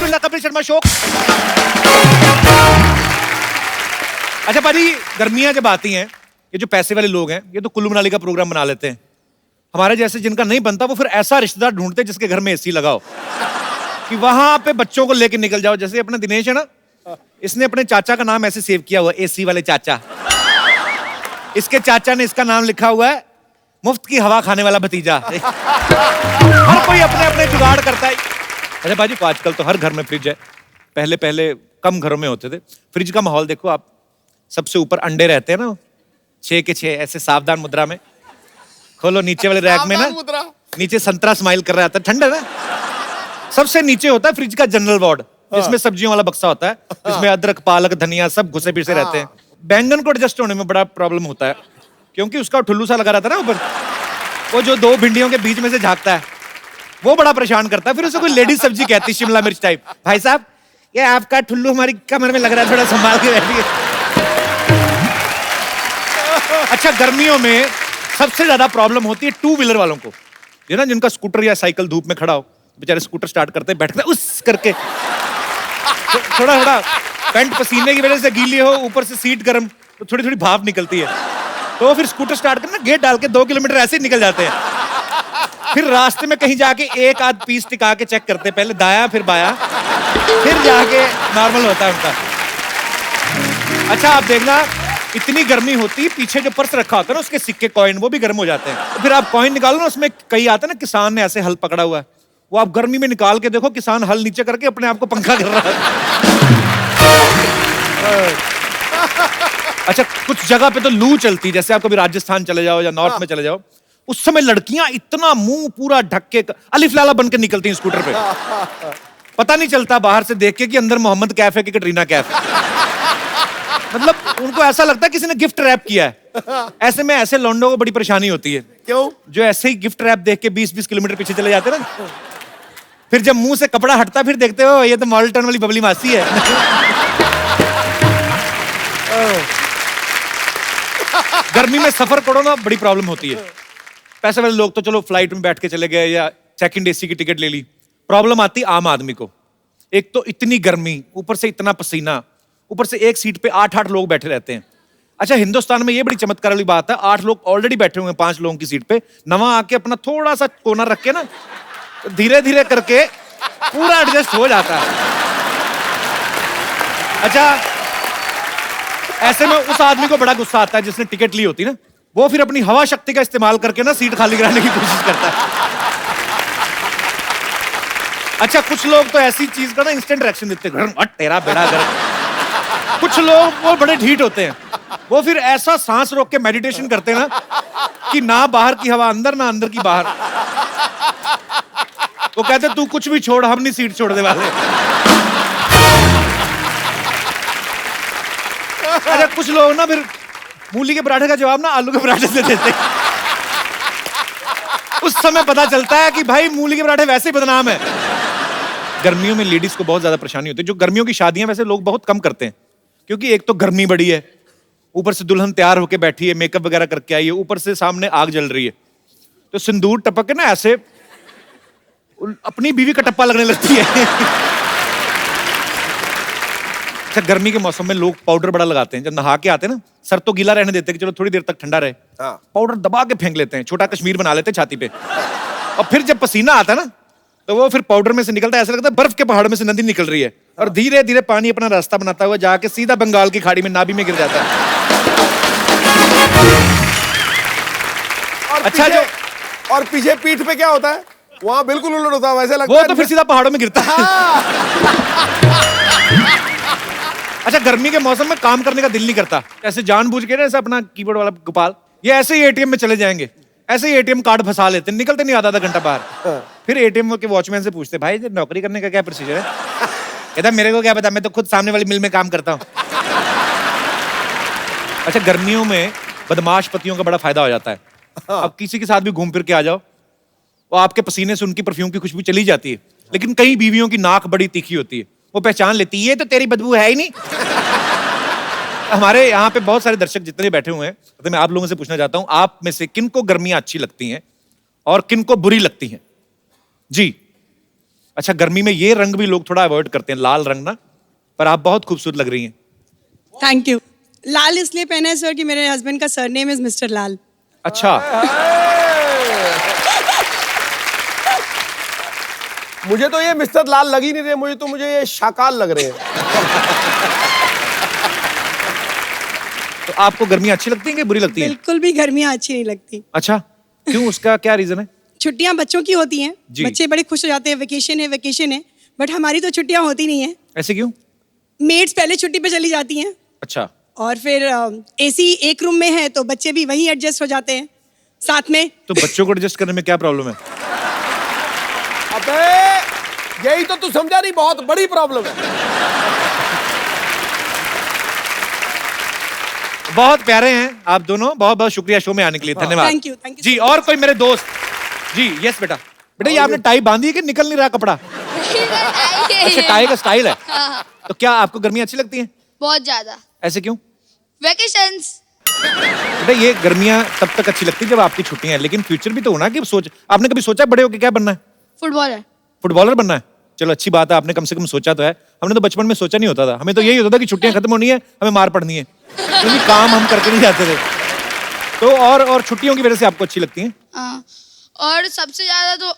To the Kapil Sharma show. अच्छा भाजी, गर्मियां जब आती हैं, ये जो पैसे वाले लोग हैं ये तो कुल्लू मनाली का प्रोग्राम बना लेते हैं। हमारे जैसे जिनका नहीं बनता वो फिर ऐसा रिश्तेदार ढूंढते हैं जिसके घर में एसी लगाओ कि वहां पे बच्चों को लेके निकल जाओ। जैसे अपना दिनेश है ना, इसने अपने चाचा का नाम ऐसे सेव किया हुआ, एसी वाले चाचा। इसके चाचा ने इसका नाम लिखा हुआ है मुफ्त की हवा खाने वाला भतीजा। हर कोई अपने अपने जुगाड़ करता है। अच्छा बाजी, तो आजकल तो हर घर में फ्रिज है। पहले पहले कम घरों में होते थे। फ्रिज का माहौल देखो आप, सबसे ऊपर अंडे रहते हैं ना, 6 के 6 ऐसे सावधान मुद्रा में। खोलो नीचे वाले रैक में ना, नीचे संतरा स्माइल कर रहा था, ठंडा ना। सबसे नीचे होता है फ्रिज का जनरल वार्ड, जिसमें सब्जियों वाला बक्सा होता है, जिसमें अदरक पालक धनिया सब घुसे पिसे रहते हैं। बैंगन को एडजस्ट होने में बड़ा प्रॉब्लम होता है, क्योंकि उसका ठुल्लू सा लगा रहता है ना ऊपर, वो जो 2 भिंडियों के बीच में से झांकता है, वो बड़ा परेशान करता है। फिर उसे कोई लेडीज सब्जी कहती है, शिमला मिर्च टाइप। भाई साहब, ये आपका ठुल्लू हमारी कमर में लग रहा है, थोड़ा संभाल के बैठिए। अच्छा, गर्मियों में सबसे ज्यादा प्रॉब्लम होती है 2 व्हीलर वालों को। ये ना, जिनका स्कूटर या साइकिल धूप में खड़ा हो, बेचारे स्कूटर स्टार्ट करते हैं, बैठते उस करके, थोड़ा थोड़ा पैंट पसीने की वजह से गीली हो, ऊपर से सीट गर्म, तो थोड़ी थोड़ी भाप निकलती है, तो फिर स्कूटर स्टार्ट करना, गेट डाल के 2 किलोमीटर ऐसे ही निकल जाते हैं। फिर रास्ते में कहीं जाके एक आध पीस टिका के चेक करते हैं, पहले दाया फिर बाया, फिर जाके नॉर्मल होता है उनका। अच्छा आप देखना, इतनी गर्मी होती है, पीछे जो पर्स रखा होता है ना, उसके सिक्के कॉइन वो भी गर्म हो जाते हैं। तो फिर आप कॉइन निकालो ना, उसमें कई आते हैं ना, किसान ने ऐसे हल पकड़ा हुआ है, वो आप गर्मी में निकाल के देखो, किसान हल नीचे करके अपने आप को पंखा कर रहा है। अच्छा, कुछ जगह पे तो लू चलती है, जैसे आप कभी राजस्थान चले जाओ या नॉर्थ में चले जाओ, उस समय लड़कियां इतना मुंह पूरा ढक के अलिफ लाला बन के निकलती हैं स्कूटर पे। पता नहीं चलता बाहर से देख के कि अंदर मोहम्मद कैफ है कि कटरीना कैफ है। मतलब उनको ऐसा लगता है किसी ने गिफ्ट रैप किया है। ऐसे में ऐसे लौंडों को बड़ी परेशानी होती है। क्यों? जो ऐसे ही गिफ्ट रैप देख के 20-20 किलोमीटर पीछे चले जाते हैं ना, फिर जब मुंह से कपड़ा हटता, फिर देखते हो ये तो मॉडल टाउन वाली बबली मासी है। गर्मी में सफर करो ना, बड़ी प्रॉब्लम होती है। पैसे वाले लोग तो चलो फ्लाइट में बैठ के चले गए या चेक इन एसी की टिकट ले ली। प्रॉब्लम आती आम आदमी को। एक तो इतनी गर्मी, ऊपर से इतना पसीना, ऊपर से एक सीट पे 8-8 लोग बैठे रहते हैं। अच्छा, हिंदुस्तान में ये बड़ी चमत्कार वाली बात है, 8 लोग ऑलरेडी बैठे हुए हैं 5 लोगों की सीट पे, नवा आके अपना थोड़ा सा कोना रख के ना, धीरे धीरे करके पूरा एडजस्ट हो जाता है। अच्छा, ऐसे में उस आदमी को बड़ा गुस्सा आता है जिसने टिकट ली होती ना, वो फिर अपनी हवा शक्ति का इस्तेमाल करके ना सीट खाली कराने की कोशिश करता है। अच्छा, कुछ लोग तो ऐसी चीज का ना इंस्टेंट रिएक्शन देते हैं, तेरा बेड़ा गर्क। कुछ लोग वो बड़े ढीठ होते हैं, वो फिर ऐसा सांस रोक के मेडिटेशन करते हैं ना कि ना बाहर की हवा अंदर, ना अंदर की बाहर। वो कहते तू कुछ भी छोड़, हम नहीं सीट छोड़ने वाले। अच्छा, कुछ लोग ना फिर मूली के पराठे का जवाब ना आलू के पराठे से देते हैं। उस समय पता चलता है कि भाई मूली के पराठे वैसे ही बदनाम है। गर्मियों में लेडीज को बहुत ज्यादा परेशानी होती है। जो गर्मियों की शादियां वैसे लोग बहुत कम करते हैं, क्योंकि एक तो गर्मी बड़ी है, ऊपर से दुल्हन तैयार होके बैठी है, मेकअप वगैरह करके आई है, ऊपर से सामने आग जल रही है, तो सिंदूर टपक के ना ऐसे अपनी बीवी का टप्पा लगने लगती है। अच्छा, गर्मी के मौसम में लोग पाउडर बड़ा लगाते हैं। जब नहा के आते हैं ना, सर तो गीला रहने देते हैं कि चलो थोड़ी देर तक ठंडा रहे, पाउडर दबा के फेंक लेते हैं, छोटा कश्मीर बना लेते हैं छाती पे। और फिर जब पसीना आता है ना, तो वो फिर पाउडर में से निकलता है, ऐसा लगता है बर्फ के पहाड़ में से नदी निकल रही है, और धीरे धीरे पानी अपना रास्ता बनाता हुआ जाके सीधा बंगाल की खाड़ी में नाभि में गिर जाता है। अच्छा, जो और पीछे पीठ पे क्या होता है? वहां बिल्कुल उलट होता है, वैसे लगता वो है तो फिर सीधा पहाड़ों में गिरता है। अच्छा, गर्मी के मौसम में काम करने का दिल नहीं करता, ऐसे जानबूझ के ना, ऐसे अपना कीबोर्ड वाला गोपाल, ये ऐसे ही एटीएम में चले जाएंगे, ऐसे ही एटीएम कार्ड फंसा लेते, निकलते नहीं आधा घंटा बाहर। फिर एटीएम के वॉचमैन से पूछते, भाई नौकरी करने का क्या प्रोसीजर है? कहता मेरे को क्या पता, मैं तो खुद सामने वाली मिल में काम करता हूँ। अच्छा, गर्मियों में बदमाश पतियों का बड़ा फायदा हो जाता है। अब किसी के साथ भी घूम फिर के आ जाओ, वो आपके पसीने से उनकी परफ्यूम की खुशबू चली जाती है, लेकिन कई बीवियों की नाक बड़ी तीखी होती है, वो पहचान लेती है, ये तो तेरी बदबू है ही नहीं। हमारे यहाँ पे बहुत सारे दर्शक जितने बैठे हुए हैं, तो मैं आप लोगों से पूछना चाहता हूं, आप में से किनको गर्मियां अच्छी लगती हैं और किनको बुरी लगती हैं? जी, अच्छा, गर्मी में ये रंग भी लोग थोड़ा अवॉइड करते हैं, लाल रंग ना, पर आप बहुत खूबसूरत लग रही हैं। Thank you. लाल इसलिए पहना है सर कि मेरे हस्बैंड का सरनेम इज मिस्टर लाल। अच्छा, मुझे तो ये मिस्टर लाल लग ही नहीं रहे, मुझे ये शाकाल लग रहे हैं। तो आपको गर्मियां अच्छी लगती हैं कि बुरी लगती हैं? बिल्कुल भी गर्मियाँ अच्छी नहीं लगती। अच्छा, क्यों, उसका क्या रीजन है? छुट्टियां बच्चों की होती हैं, जी। बच्चे बड़े खुश हो जाते हैं, वेकेशन है, बट हमारी तो छुट्टियां होती नहीं है। ऐसे क्यों? मेड्स पहले छुट्टी पे चली जाती हैं अच्छा, और फिर एसी एक रूम में है तो बच्चे भी वहीं एडजस्ट हो जाते हैं साथ में। तो बच्चों को एडजस्ट करने में क्या प्रॉब्लम है? अबे यही तो तू समझा नहीं, बहुत बड़ी प्रॉब्लम है। बहुत प्यारे हैं आप दोनों, बहुत बहुत शुक्रिया शो में आने के लिए, धन्यवाद। Thank you ji. so और कोई मेरे दोस्त? जी, यस बेटा। बेटा ये आपने टाई बांधी है कि निकल नहीं रहा कपड़ा? अच्छा, टाई का स्टाइल है। तो क्या आपको गर्मियां अच्छी लगती हैं? बहुत ज्यादा। ऐसे क्यों? वेकेशंस। बेटा ये गर्मियां तब तक अच्छी लगती है जब आपकी छुट्टियां हैं, लेकिन फ्यूचर भी तो होना कि आपने कभी सोचा बड़े होके क्या बनना है? फुटबॉलर। फुटबॉलर बनना है? चलो अच्छी बात है, आपने कम से कम सोचा तो है। हमने तो बचपन में सोचा नहीं होता था, हमें तो यही होता था कि छुट्टियां खत्म होनी है, हमें मार पड़नी है, क्योंकि काम हम करके नहीं जाते थे। तो और छुट्टियों की वजह से आपको अच्छी लगती हैं? हाँ। और सबसे ज्यादा तो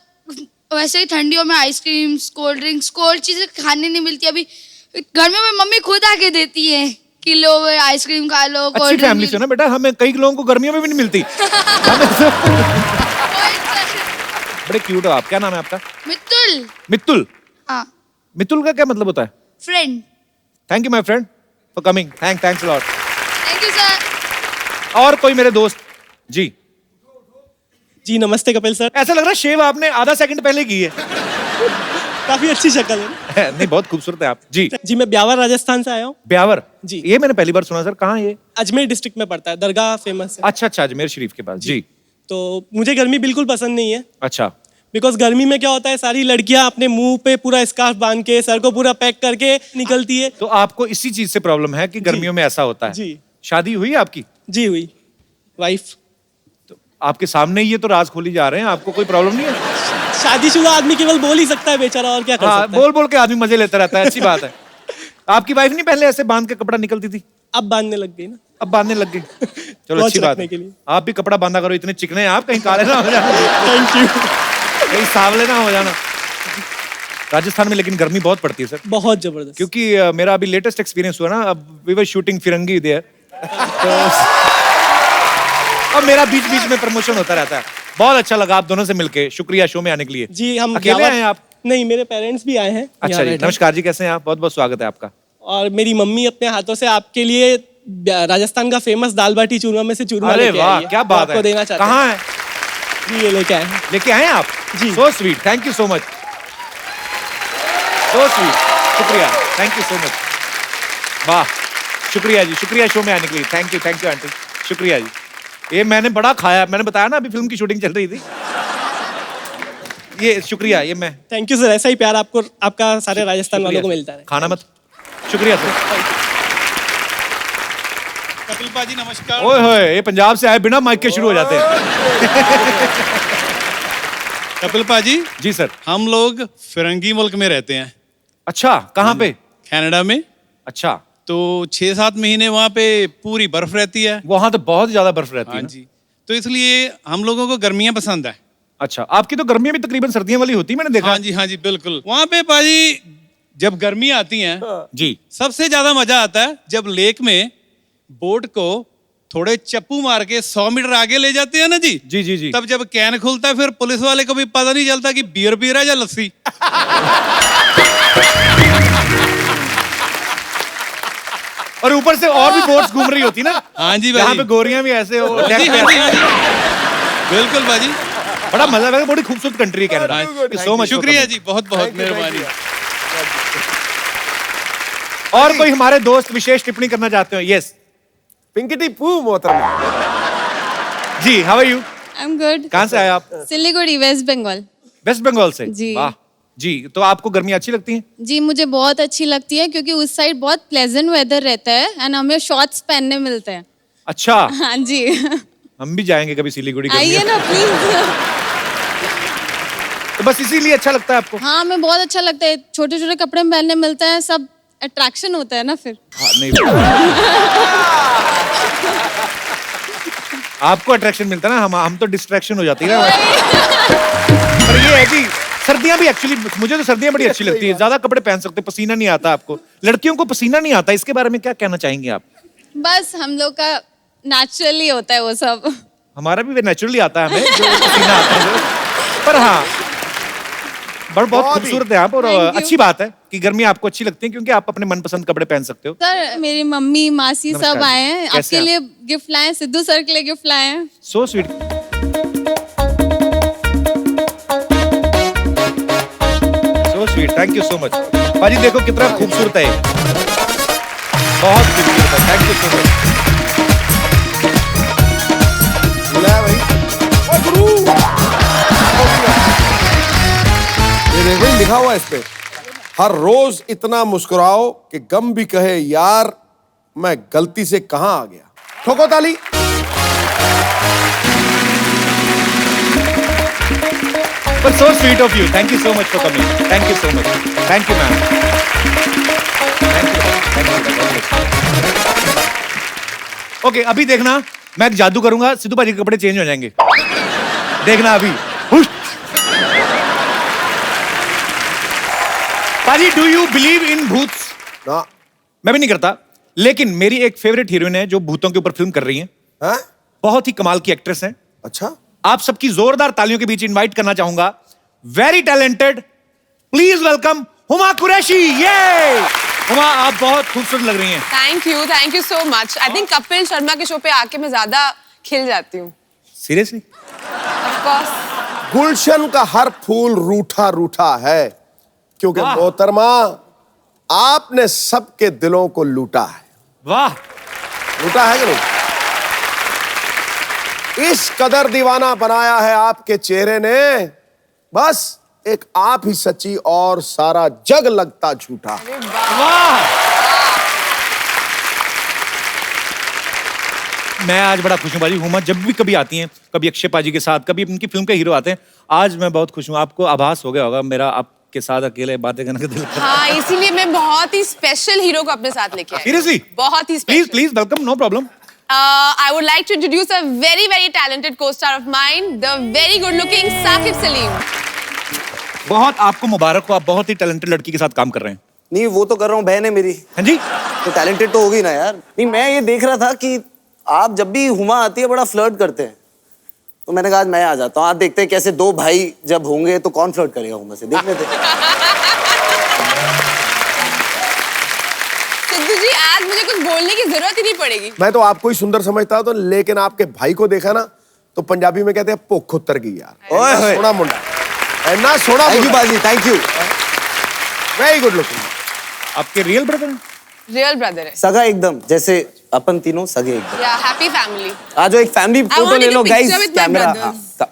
वैसे ही ठंडियों में आइसक्रीम, कोल्ड ड्रिंक्स, कोल्ड चीजें खाने नहीं मिलती। अभी गर्मियों में मम्मी खुद आके देती है कि लो आइसक्रीम खा लो, अच्छी कोल्ड फैमिली से हो ना बेटा, हमें कई लोगों को गर्मियों में भी नहीं मिलती। बड़े क्यूट हो आप। क्या नाम है आपका? मित्तुल। मित्तुल। हाँ। मित्तुल का क्या मतलब होता है? Friend. Thank you my friend for coming. Thanks a lot. Thank you sir. और कोई मेरे दोस्त? जी जी नमस्ते कपिल सर। ऐसा लग रहा है शेव आपने आधा सेकंड पहले की है। काफी अच्छी शक्ल है। नहीं, बहुत खूबसूरत है आप। जी जी मैं ब्यावर राजस्थान से आया हूँ। ब्यावर? जी। ये मैंने पहली बार सुना सर, कहाँ है ये? अजमेर डिस्ट्रिक्ट में पड़ता है, दरगाह फेमस है। अच्छा, अजमेर शरीफ के पास। जी। तो मुझे गर्मी बिल्कुल पसंद नहीं है, अच्छा, बिकॉज गर्मी में क्या होता है, सारी लड़कियां अपने मुंह पे पूरा स्कार्फ बांध के, सर को पूरा पैक करके निकलती है। तो आपको इसी चीज से प्रॉब्लम है कि गर्मियों में ऐसा होता है? जी। शादी हुई है आपकी? जी हुई, वाइफ। तो आपके सामने ही ये तो राज खोली जा रहे हैं, आपको कोई प्रॉब्लम नहीं है? शादीशुदा आदमी केवल बोल ही सकता है बेचारा, और क्या कर हाँ, सकता है। बोल बोल के आदमी मजे लेता रहता है, अच्छी बात है। आपकी वाइफ नहीं पहले ऐसे बांध के कपड़ा निकलती थी? अब बांधने लग गई ना। अब बांधने लग गई। चलो वॉच अच्छी बात रखने है। के लिए। आप भी कपड़ा बांधा करो, इतने चिकने हैं आप, कहीं काले ना हो जाना, थैंक यू। कहीं सांवले ना हो जाना। राजस्थान में लेकिन गर्मी बहुत पड़ती है सर, बहुत जबरदस्त। क्योंकि मेरा अभी लेटेस्ट एक्सपीरियंस हुआ ना, अब we were shooting Firangi there, तो अब मेरा बीच बीच में प्रमोशन होता रहता है। बहुत अच्छा लगा आप दोनों से मिलके, शुक्रिया शो में आने के लिए। जी हम अकेले आए हैं आप? नहीं, मेरे पेरेंट्स भी आए हैं। अच्छा यहाँ जी, बैठे हैं। नमस्कार जी, कैसे हैं आप? बहुत बहुत स्वागत है आपका। और मेरी मम्मी अपने हाथों से आपके लिए राजस्थान का फेमस दाल बाटी चूरमा में से चूरमा अरे लेके आई वाह, है। क्या तो बात आपको है। देना चाहते हैं। कहाँ है? जी ये लेके आए हैं। लेके आए हैं आप? जी। So sweet, thank you so much, so sweet, शुक्रिया, थैंक यू सो मच। वाह, शुक्रिया जी, शुक्रिया शो में आने के लिए। थैंक यू आंटी, शुक्रिया जी। ये मैंने बड़ा खाया, मैंने बताया ना अभी फिल्म की शूटिंग चल रही थी। ये शुक्रिया, ये मैं थैंक यू सर, ऐसा ही प्यार आपको, आपका सारे राजस्थान वालों को मिलता है। खाना मत। शुक्रिया सर। कपिल पाजी नमस्कार। ओए होए, ये पंजाब से आए बिना माइक के शुरू हो जाते हैं। कपिल पाजी जी सर। हम लोग फिरंगी मुल्क में रहते हैं, अच्छा, कहाँ पे? कनाडा में। अच्छा, तो 6-7 महीने वहाँ पे पूरी बर्फ रहती है। वहां तो बहुत ज्यादा बर्फ रहती हाँ है ना? जी, तो इसलिए हम लोगों को गर्मियाँ पसंद है। अच्छा, आपकी तो गर्मियां भी तकरीबन सर्दियों वाली होती है, मैंने देखा। हाँ जी बिल्कुल। वहाँ पे पाजी जब गर्मी आती हैं, जी। सबसे ज्यादा मजा आता है जब लेक में बोट को थोड़े चप्पू मार के 100 मीटर आगे ले जाते हैं ना जी। जी जी जी। तब जब कैन खुलता है, फिर पुलिस वाले को भी पता नहीं चलता कि बियर पी रहा है या लस्सी। और ऊपर से और भी बोट्स घूम रही होती ना। हाँ जी यहाँ भाई। पे गोरियां भी ऐसे हो, हाँ deck जी, पे हाँ जी, हाँ जी। बिल्कुल बाजी। बड़ा मजा लगा, बड़ी खूबसूरत कंट्री है कनाडा। सो मच, शुक्रिया जी, बहुत बहुत मेहरबानी। और कोई हमारे दोस्त विशेष टिप्पणी करना चाहते हो? यस पिंकिटी पू मोहतरमा। जी, how are you? I am good. कहाँ से आए आप? सिलीगुड़ी, वेस्ट बंगाल। वेस्ट बंगाल से? जी। वाह जी, तो आपको गर्मियाँ अच्छी लगती हैं? जी मुझे बहुत अच्छी लगती है क्योंकि उस साइड बहुत प्लेजेंट वेदर रहता है एंड हमें शॉर्ट्स पहनने मिलते हैं। अच्छा, हाँ जी। हम भी जाएंगे कभी सिलीगुड़ी। आइए ना प्लीज। तो बस इसीलिए अच्छा लगता है आपको? हाँ हमें बहुत अच्छा लगता है, छोटे छोटे कपड़े पहनने मिलते हैं, सब अट्रैक्शन होता है ना फिर। हाँ, नहीं आपको अट्रैक्शन मिलता है ना, हम तो डिस्ट्रैक्शन हो जाती है ना। पर ये है कि सर्दियां भी एक्चुअली, मुझे तो सर्दियां बड़ी अच्छी लगती है, ज्यादा कपड़े पहन सकते, पसीना नहीं आता आपको। लड़कियों को पसीना नहीं आता, इसके बारे में क्या कहना चाहेंगे आप? बस हम लोग का नेचुरली होता है वो सब। हमारा भी नेचुरली आता है हमें, जो पसीना आता है। पर हाँ, बहुत खूबसूरत है आप, और अच्छी बात है कि गर्मी आपको अच्छी लगती है क्योंकि आप अपने मनपसंद कपड़े पहन सकते हो। सर मेरी मम्मी मासी सब आए हैं, कैसे आपके लिए गिफ्ट लाए हैं, सिद्धू सर के लिए गिफ्ट लाए हैं। So sweet. So sweet, thank you so much. पाजी देखो कितना खूबसूरत है, बहुत खूबसूरत है, थैंक यू सो मच। भाई ओ गुरु, ये देखो लिखा हुआ है इस पे, हर रोज इतना मुस्कुराओ कि गम भी कहे यार मैं गलती से कहां आ गया। ठोको ताली। But so sweet of you. Thank you so much for coming. Thank you so much. Thank you, ma'am. Thank you. Okay, अभी देखना, मैं एक जादू करूंगा, सिद्धू भाजी के कपड़े चेंज हो जाएंगे। देखना अभी। हुश। पाजी, do you believe in भूत? ना। मैं भी नहीं करता, लेकिन मेरी एक फेवरेट हीरोइन है जो भूतों के ऊपर फिल्म कर रही है। हैं? बहुत ही कमाल की एक्ट्रेस है। अच्छा। आप सबकी जोरदार तालियों के बीच इनवाइट करना चाहूंगा, very talented, please welcome Huma Qureshi. ये हुमा, आप बहुत खूबसूरत लग रही हैं। Thank you so much. I think Kapil Sharma के शो पे आके मैं ज्यादा खिल जाती हूँ। सीरियसली? Of course. गुलशन का हर फूल रूठा रूठा है क्योंकि वाह। मोहतरमा आपने सबके दिलों को लूटा है। वाह। लूटा है कि नहीं? इस कदर दीवाना बनाया है आपके चेहरे ने, बस एक आप ही सच्ची और सारा जग लगता झूठा। वाह। मैं आज बड़ा खुश हूँ बाजी। हुमा जब भी कभी आती हैं, कभी अक्षय पाजी के साथ, कभी उनकी फिल्म के हीरो आते हैं, आज मैं बहुत खुश हूँ। आपको आभास हो गया होगा मेरा आपके साथ अकेले बातें करने का दिल करता है। हाँ, इसीलिए मैं बहुत ही स्पेशल हीरो को अपने साथ लेके आई। Seriously? बहुत ही please special. Please welcome, no problem. I would like to introduce a very talented co-star of mine, the very good-looking Saqib Salim. बहुत आपको मुबारक हो, आप बहुत ही टैलेंटेड लड़की के साथ काम कर रहे हैं। नहीं वो तो कर रहा हूँ, बहन है मेरी, हाँ जी। तो टैलेंटेड तो होगी ना यार। नहीं मैं ये देख रहा था कि आप जब भी हुमा आती है बड़ा फ्लर्ट करते हैं, तो मैंने कहा आज मैं आ जाता हूँ, आज देखते हैं कैसे दो भाई जब होंगे तो कौन फ्लर्ट करेगा हुमा से, देख लेते हैं। सिद्धू जी, आज मुझे कुछ बोलने की जरूरत ही नहीं पड़ेगी। मैं तो आपको ही सुंदर समझता तो, लेकिन आपके भाई को देखा ना तो पंजाबी में कहते हैं भुख उतर गई यार। ओए होए। सोना मुंडा, ऐना सोना। थैंक यू बाजी, thank you. Very good looking. आपके रियल ब्रदर हैं? रियल ब्रदर है। सगा एकदम, जैसे अपन तीनों सगे एकदम। या हैप्पी फैमिली। आज एक फैमिली फोटो want ले to low take a guys, picture with my camera. brothers.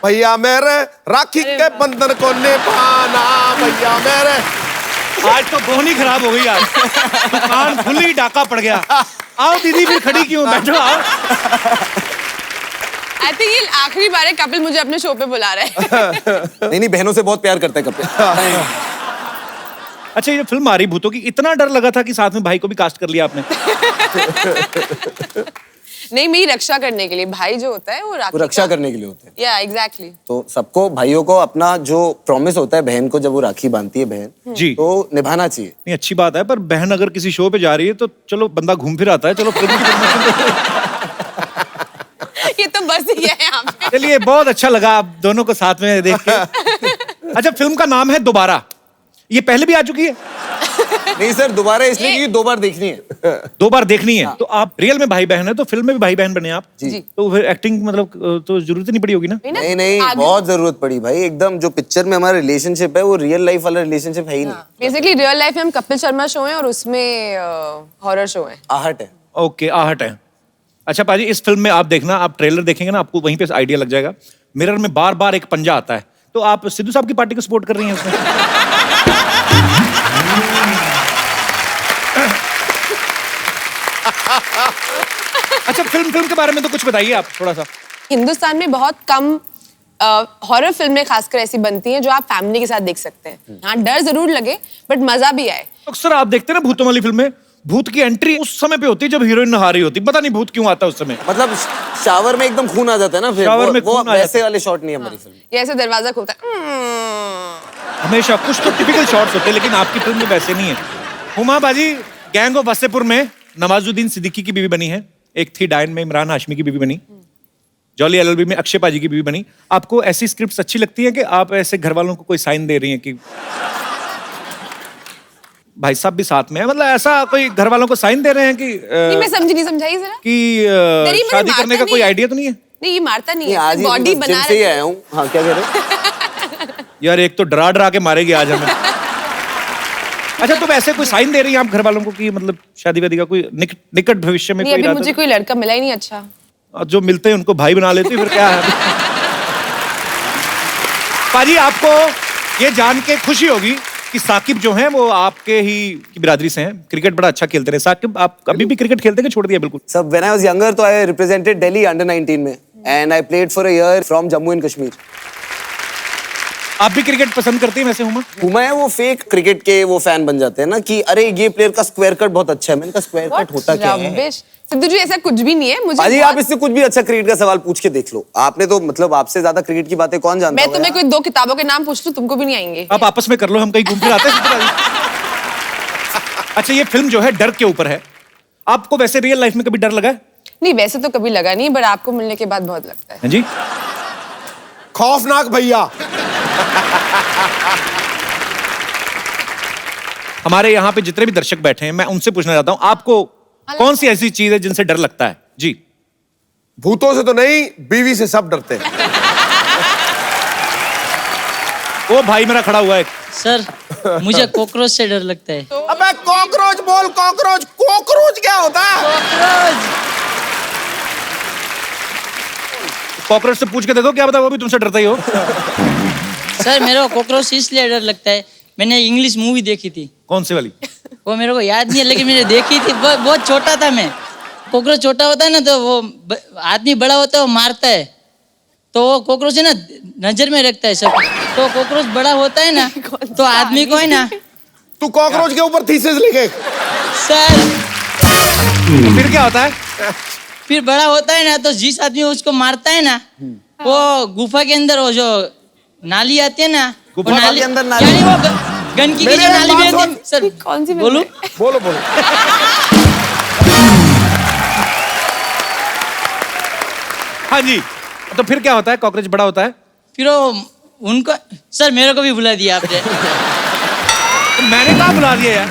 भैया मेरे राखी के बंधन को निभाना, भैया मेरे। आज तो बोहनी खराब हो गई यार, दुकान खुली, डाका पड़ गया। आओ दीदी, भी खड़ी क्यों, बैठो आओ। आई थिंक ये आखिरी बार है कपिल मुझे अपने शो पे बुला रहा है। नहीं बहनों से बहुत प्यार करता है कपिल। अच्छा, ये फिल्म आ रही भूतों की, इतना डर लगा था कि साथ में भाई को भी कास्ट कर लिया आपने? नहीं, मेरी रक्षा करने के लिए। भाई जो होता है वो रक्षा करने के लिए होते हैं। या एग्जैक्टली। तो सबको, भाइयों को अपना जो प्रॉमिस होता है बहन को जब वो राखी बांधती है बहन, जी, तो निभाना चाहिए। नहीं अच्छी बात है, पर बहन अगर किसी शो पे जा रही है तो चलो बंदा घूम फिर आता है। चलो फिल्म की ये तो बस ही है यहाँ पे। चलिए, बहुत अच्छा लगा आप दोनों को साथ में देख के। अच्छा, फिल्म का नाम है दोबारा, ये पहले भी आ चुकी है? नहीं सर, दोबारा इसलिए क्योंकि दो बार देखनी है। दो बार देखनी है। तो आप रियल में भाई बहन है, तो फिल्म में भी भाई बहन बने आप? जी। तो फिर एक्टिंग मतलब तो जरूरत नहीं पड़ी होगी ना? नहीं बहुत जरूरत पड़ी भाई। एकदम जो पिक्चर में हमारा रिलेशनशिप है वो रियल लाइफ वाला रिलेशनशिप है ही नहीं। बेसिकली रियल लाइफ में हम कपिल शर्मा शो है और उसमें हॉरर शो है। आहट है। ओके, आहट है। अच्छा पाजी, इस फिल्म में आप देखना, आप ट्रेलर देखेंगे ना, आपको वहीं पे आइडिया लग जाएगा। मिरर में बार बार एक पंजा आता है, तो आप सिद्धू साहब की पार्टी को सपोर्ट कर रही हैं उसमें? अच्छा, फिल्म के बारे में तो कुछ बताइए आप थोड़ा सा। हिंदुस्तान में बहुत कम हॉरर फिल्में खासकर ऐसी बनती हैं जो आप फैमिली के साथ देख सकते हैं। हाँ, डर जरूर लगे बट मजा भी आए। अक्सर आप देखते हैं ना भूतों वाली फिल्में, भूत की एंट्री उस समय पे होती है जब हीरोइन नहा रही होती है। पता नहीं भूत क्यों आता है उस समय। मतलब शावर में एकदम खून आ जाता है ना, फिर शावर में वो खून आ वैसे जाता है। वाले शॉट नहीं है हमारी फिल्म। ये ऐसे दरवाजा खोलता है। हमेशा कुछ तो टिपिकल शॉट्स होते हैं, लेकिन आपकी फिल्म में वैसे नहीं है। हुमा बाजी गैंग ऑफ वासेपुर में नवाजुद्दीन सिद्दीकी की बीवी बनी है, एक थी डायन में इमरान हाशमी की बीवी बनी, जॉली एलएलबी में अक्षय पाजी की बीवी बनी। आपको ऐसी स्क्रिप्ट्स अच्छी लगती है कि आप ऐसे घर वालों को कोई साइन दे रही हैं कि भाई साहब भी साथ में है, मतलब ऐसा कोई घर वालों को साइन दे रहे हैं कि नहीं, मैं नहीं समझाई जरा कि शादी करने का कोई आइडिया तो नहीं है? नहीं, ये मारता नहीं है, आज बॉडी बना जिम से ही आया हूँ। हाँ, क्या कह रहे हो? यार एक तो डरा डरा के मारेगी आज हमें। अच्छा, तो वैसे कोई साइन दे रही हैं आप घर वालों को कि मतलब शादी वादी का कोई निकट भविष्य में नहीं, कोई अभी इरादा? मुझे कोई लड़का मिला ही नहीं अच्छा। और जो मिलते हैं उनको भाई बना लेते हैं, फिर क्या है? पाजी आपको ये जान के खुशी होगी कि साकिब जो हैं वो आपके ही की बिरादरी से हैं, क्रिकेट बड़ा अच्छा खेलते रहे। साकिब आप अभी भी क्रिकेट खेलते हैं कि छोड़ दिया बिल्कुल? सब व्हेन आई वाज यंगर तो आई रिप्रेजेंटेड दिल्ली अंडर 19 में and I played for a year from Jammu and Kashmir. आप भी क्रिकेट पसंद करती हैं वैसे हुमा? हुमा है वो फेक क्रिकेट के वो फैन बन जाते हैं ना कि अरे ये प्लेयर का स्क्वायर कट बहुत अच्छा है। मैंने कहा स्क्वायर कट होता क्या है? Rubbish। सिद्धू जी ऐसा कुछ भी नहीं है। मुझे अजी आप इससे कुछ भी अच्छा क्रिकेट का सवाल पूछ के देख लो। आपने तो मतलब आपसे ज्यादा क्रिकेट की बातें कौन जानता मैं होगा तुम्हें यार? कोई 2 किताबों के नाम पूछ लूं, तुमको भी नहीं आएंगे। आप आपस में कर लो, हम कहीं घूम फिर आते हैं। अच्छा, ये फिल्म जो है डर के ऊपर है। आपको वैसे रियल लाइफ में कभी डर लगा है? नहीं, वैसे तो कभी लगा नहीं, बट आपको मिलने के बाद बहुत लगता है। हाँ जी। खौफनाक भैया। हमारे यहाँ पे जितने भी दर्शक बैठे हैं, मैं उनसे पूछना चाहता हूँ, आपको कौन सी ऐसी चीज है जिनसे डर लगता है? जी। भूतों से तो नहीं, बीवी से सब डरते हैं। वो भाई मेरा खड़ा हुआ है। सर मुझे कॉकरोच से डर लगता है। अबे कॉकरोच बोल, कॉकरोच। कॉकरोच क्या होता है? कॉकरोच से पूछ के देखो, क्या पता वो भी तुमसे डरता ही हो। सर मेरे को कॉकरोच से इसलिए डर लगता है, मैंने इंग्लिश मूवी देखी थी। कौन सी वाली? वो मेरे को याद नहीं है, लेकिन मैंने देखी थी। बहुत छोटा था मैं। कॉकरोच छोटा होता है ना, तो वो आदमी बड़ा होता है, वो मारता है, तो वो कॉकरोच है ना नजर में रखता है सब। तो कॉकरोच बड़ा होता है ना, तो आदमी को है ना। तू कॉकरोच के ऊपर थीसिस लिखे। सर फिर क्या होता है? फिर बड़ा होता है ना, तो जिस आदमी उसको मारता है ना, वो गुफा के अंदर वो जो नाली आती है ना, गुफा वो नाली के अंदर नाली? यानी वो गंदगी की जो नाली भी आती है। सर कौन सी बोलो? बोलो बोलो। हाँ जी। तो फिर क्या होता है? कॉकरोच बड़ा होता है, फिर वो उनको, सर मेरे को भी बुला दिया आपने। तो मैंने कहा बुला दिया यार।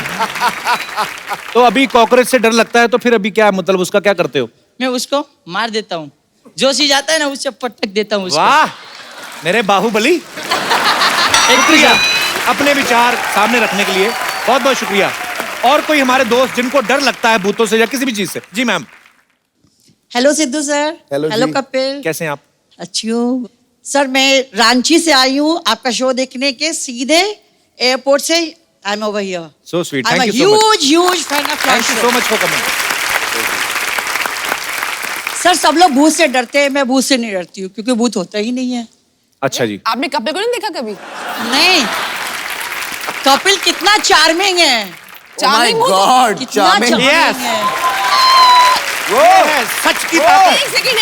तो अभी कॉकरोच से डर लगता है, तो फिर अभी क्या मतलब उसका क्या करते हो? मैं उसको मार देता हूँ, जो चीज आता है ना उससे पटक देता हूँ उसको। वाह मेरे बाहुबली, शुक्रिया अपने विचार सामने रखने के लिए, बहुत बहुत शुक्रिया। और कोई हमारे दोस्त जिनको डर लगता है भूतों से या किसी भी चीज से? जी ma'am. Hello Sidhu sir. Hello hello जी। कपिल। कैसे हैं आप? अच्छी हूँ सर। मैं रांची से आई हूँ आपका शो देखने के, सीधे एयरपोर्ट से। I am over here. So sweet, I am thank you so much. Huge fan of thank you so much for coming. Sir सब लोग भूत से डरते हैं, मैं भूत से नहीं डरती हूँ क्योंकि भूत होता ही नहीं है। अच्छा जी। आपने कपिल को नहीं देखा कभी? नहीं, कपिल कितना चार्मिंग है। Charming हो तो- गॉड, कितना charming। charming Yes. है। सच की बात है। एक सेकंड।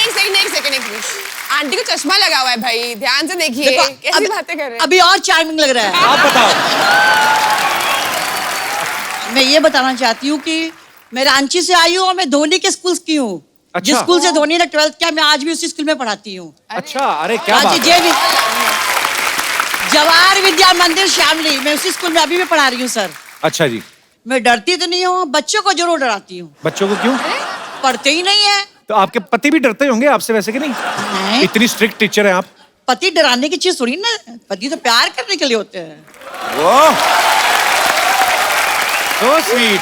आंटी को चश्मा लगा हुआ है भाई, ध्यान से देखिए। देखो, कैसी बातें कर रहे हैं? अभी और चार्मिंग लग रहा है। आप बताओ। मैं ये बताना चाहती हूँ कि मैं रांची से आई हूँ और मैं धोनी के स्कूल की हूँ। अच्छा। जिस स्कूल से धोनी ने 12th किया, मैं आज भी उसी स्कूल में पढ़ाती हूँ। अच्छा, अरे क्या रांची बात है। जवाहर विद्या मंदिर श्यामली, मैं उसी स्कूल में अभी भी पढ़ा रही हूँ सर। अच्छा जी। मैं डरती तो नहीं हूँ, बच्चों को जरूर डराती हूँ। बच्चों को क्यों? पढ़ते ही नहीं है। तो आपके पति भी डरते होंगे आपसे वैसे कि नहीं? नहीं, इतनी स्ट्रिक्ट टीचर है आप। पति डराने की चीज थोड़ी ना, पति तो प्यार करने के लिए होते हैं। So sweet.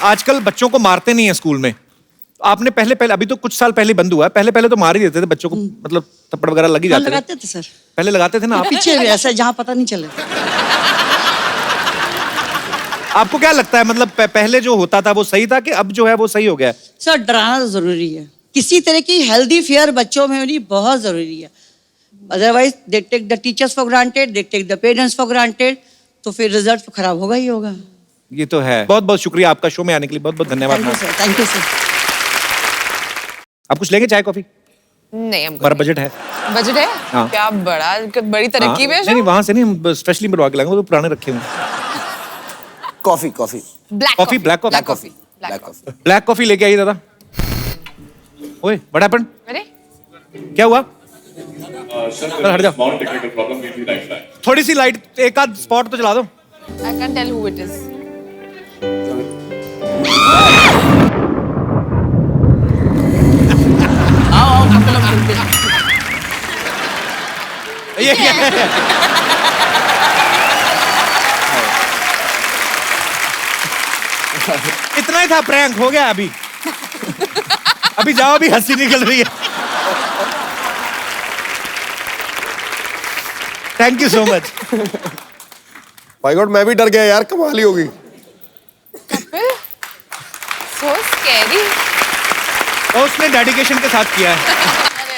आजकल बच्चों को मारते नहीं है स्कूल में। आपने पहले अभी तो कुछ साल पहले बंद हुआ है, पहले तो मार ही देते थे बच्चों को, मतलब थप्पड़ वगैरह लग ही जाते थे। लगाते थे सर, पहले लगाते थे ना आप? पीछे भी ऐसा जहाँ पता नहीं चले। आपको क्या लगता है, मतलब पहले जो होता था वो सही था कि अब जो है वो सही हो गया है? सर डराना तो जरूरी है। किसी तरह की हेल्दी फेयर बच्चों में होनी बहुत जरूरी है। Otherwise they take the teachers for granted, they take the parents for granted, तो फिर रिजल्ट तो खराब होगा ही होगा। ये तो है। बहुत बहुत शुक्रिया आपका शो में आने के लिए, बहुत बहुत धन्यवाद। Thank you sir, thank you sir. आप कुछ लेंगे, चाय कॉफी? नहीं, हमको हमारा बजट है। बजट है? हाँ। क्या बड़ी तरक्की में नहीं वहां से नहीं, हम स्पेशली मिलवा के लाएंगे, वो तो पुराने रखे हुए। Coffee coffee black coffee, black coffee, black coffee, black coffee. Black coffee लेके आइए दादा। ओए व्हाट हैपेंड? अरे क्या हुआ? सर हट जाओ, थोड़ी सी लाइट, एक आध स्पॉट तो चला दो। I can't tell who it is. ये क्या है? इतना ही था, प्रैंक हो गया। अभी अभी जाओ, अभी हंसी निकल रही है। Thank you so much. भाई गॉड, मैं भी डर गया यार, कमाल ही होगी। Kapil, so scary. और उसने डेडिकेशन के साथ किया है।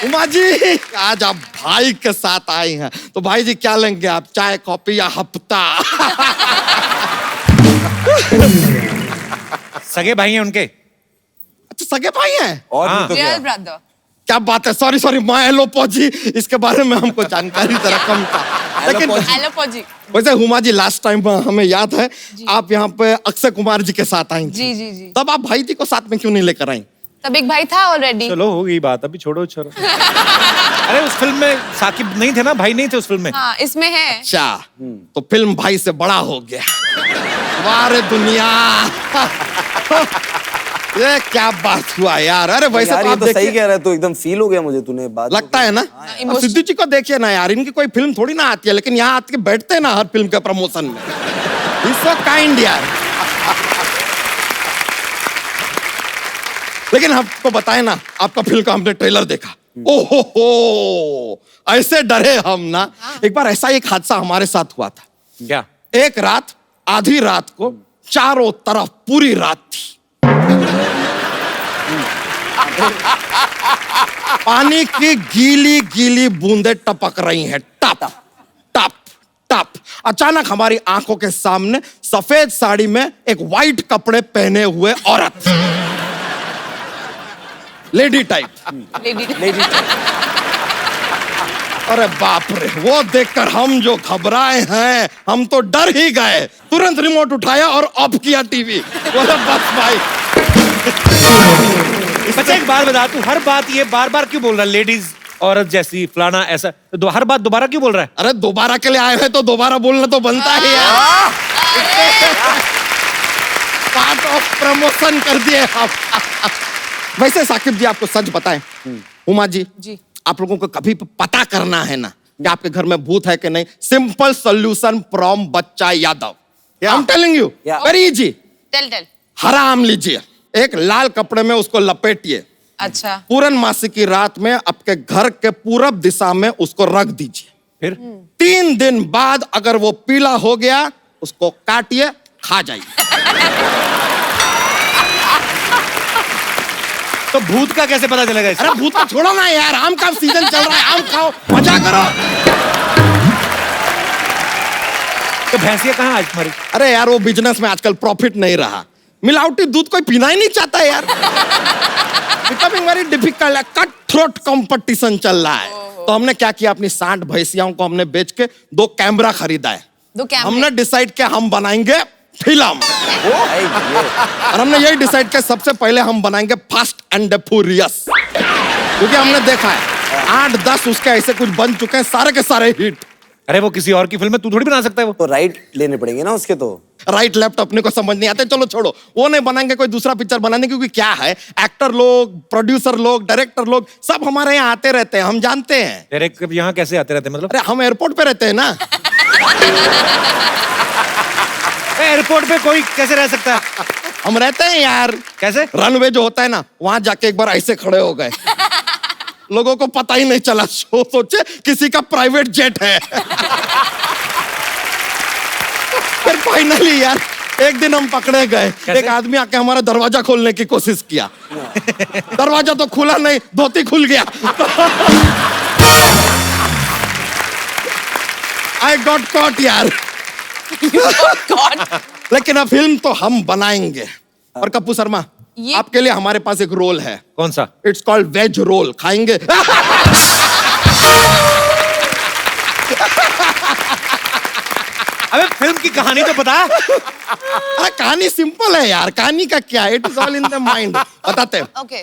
उमा जी, आज आप भाई के साथ आई हैं, तो भाई जी क्या लेंगे आप, चाय कॉफी या हफ्ता? सगे भाई हैं उनके। अच्छा, सगे भाई हैं? और हाँ। नहीं तो क्या? Real brother. क्या बात है, सॉरी माय एलोपॉजी, इसके बारे में हमको जानकारी जरा कम था। लेकिन Alophagy. वैसे हुमा जी, लास्ट टाइम हमें याद है आप यहाँ पे अक्षय कुमार जी के साथ आई थी। जी। तब आप भाई जी को साथ में क्यों नहीं लेकर आई? तब एक भाई था ऑलरेडी। चलो हो गई बात, अभी छोड़ो छोड़ो। अरे उस फिल्म में साकिब नहीं थे ना, भाई नहीं थे उस फिल्म में। हाँ, इसमें है। अच्छा, तो फिल्म भाई से बड़ा हो गया। वाह रे दुनिया। ये क्या बात हुआ यार। अरे वैसे यार तो ये आप तो सही देखिए, कह रहा है, तो एकदम फील हो गया मुझे, तूने बात लगता है ना। अब सिद्धू जी को देखिए ना यार, इनकी कोई फिल्म थोड़ी ना आती है, लेकिन यहाँ आके बैठते हैं ना हर फिल्म के प्रमोशन में। He's so kind यार। लेकिन आपको बताए ना, आपका फिल्म का हमने ट्रेलर देखा, ओहो ऐसे डरे हम ना। एक बार ऐसा एक हादसा हमारे साथ हुआ था। क्या? एक रात, आधी रात को चारों तरफ पूरी रात थी, पानी की गीली गीली बूंदें टपक रही हैं, टप टप टप। अचानक हमारी आंखों के सामने सफेद साड़ी में एक वाइट कपड़े पहने हुए औरत, लेडी टाइप। अरे बाप रे, वो देखकर हम जो घबराए हैं, हम तो डर ही गए। तुरंत रिमोट उठाया और ऑफ किया टीवी। बोला बस भाई। बच्चा एक बात बता, तू हर बात ये बार बार क्यों बोल रहा है? लेडीज, औरत जैसी, फलाना ऐसा, तो हर बात दोबारा क्यों बोल रहा है? अरे दोबारा के लिए आए हैं तो दोबारा बोलना तो बनता है यार। पार्ट ऑफ प्रमोशन कर दिए आप। वैसे साकिब जी, आपको सच बताएं, उमा जी, आप लोगों को कभी पता करना है ना कि आपके घर में भूत है कि नहीं, simple solution from Bachcha Yadav. I am telling you, very easy. Tell. हरा आम लीजिए, एक लाल कपड़े में उसको लपेटिए, अच्छा। पूर्णमासी की रात में आपके घर के पूरब दिशा में उसको रख दीजिए। फिर 3 दिन बाद अगर वो पीला हो गया, उसको काटिए, खा जाइए। तो भूत का कैसे पता चलेगा इससे? अरे भूत को छोड़ो ना यार, आम का सीजन चल रहा है, आम खाओ, मजा करो। तो भैंसिया कहाँ आज तुम्हारी? अरे यार, वो बिजनेस में आजकल प्रॉफिट नहीं रहा, मिलावटी दूध कोई पीना ही नहीं चाहता है यार। बिकमिंग वेरी डिफिकल्ट है, कट थ्रोट कंपटीशन चल रहा है। तो हमने क्या किया, अपनी 60 भैंसियों को हमने बेच के 2 कैमरा खरीदा है। हमने डिसाइड किया हम बनाएंगे फिल्म, और हमने यही डिसाइड किया सबसे पहले हम बनाएंगे फास्ट एंड फ्यूरियस, क्योंकि हमने देखा है 8-10 उसके ऐसे कुछ बन चुके हैं, सारे के सारे हिट। अरे वो किसी और की फिल्म है, तू थोड़ी बना सकता है वो। तो राइट लेने पड़ेंगे ना उसके। तो राइट लेफ्ट अपने को समझ नहीं आते, चलो छोड़ो, वो नहीं बनाएंगे, कोई दूसरा पिक्चर बनाने, क्योंकि क्या है, एक्टर लोग, प्रोड्यूसर लोग, डायरेक्टर लोग सब हमारे यहाँ आते रहते हैं, हम जानते हैं। डायरेक्टर यहाँ कैसे आते रहते हैं मतलब? अरे हम एयरपोर्ट पे रहते हैं ना। एयरपोर्ट पे कोई कैसे रह सकता है? हम रहते हैं यार। कैसे? रनवे जो होता है ना, वहां जाके एक बार ऐसे खड़े हो गए, लोगों को पता ही नहीं चला, सोचे किसी का प्राइवेट जेट है। फिर फाइनली यार एक दिन हम पकड़े गए, एक आदमी आके हमारा दरवाजा खोलने की कोशिश किया। दरवाजा तो खुला नहीं, धोती खुल गया। आई गॉट कॉट यार। लेकिन अब फिल्म तो हम बनाएंगे। और कप्पू शर्मा, आपके लिए हमारे पास एक रोल है। कौन सा? It's called veg roll. खाएंगे? अबे फिल्म की कहानी तो बता। अरे कहानी सिंपल है यार, कहानी का क्या है, it is all in the mind. बताते हैं। ओके।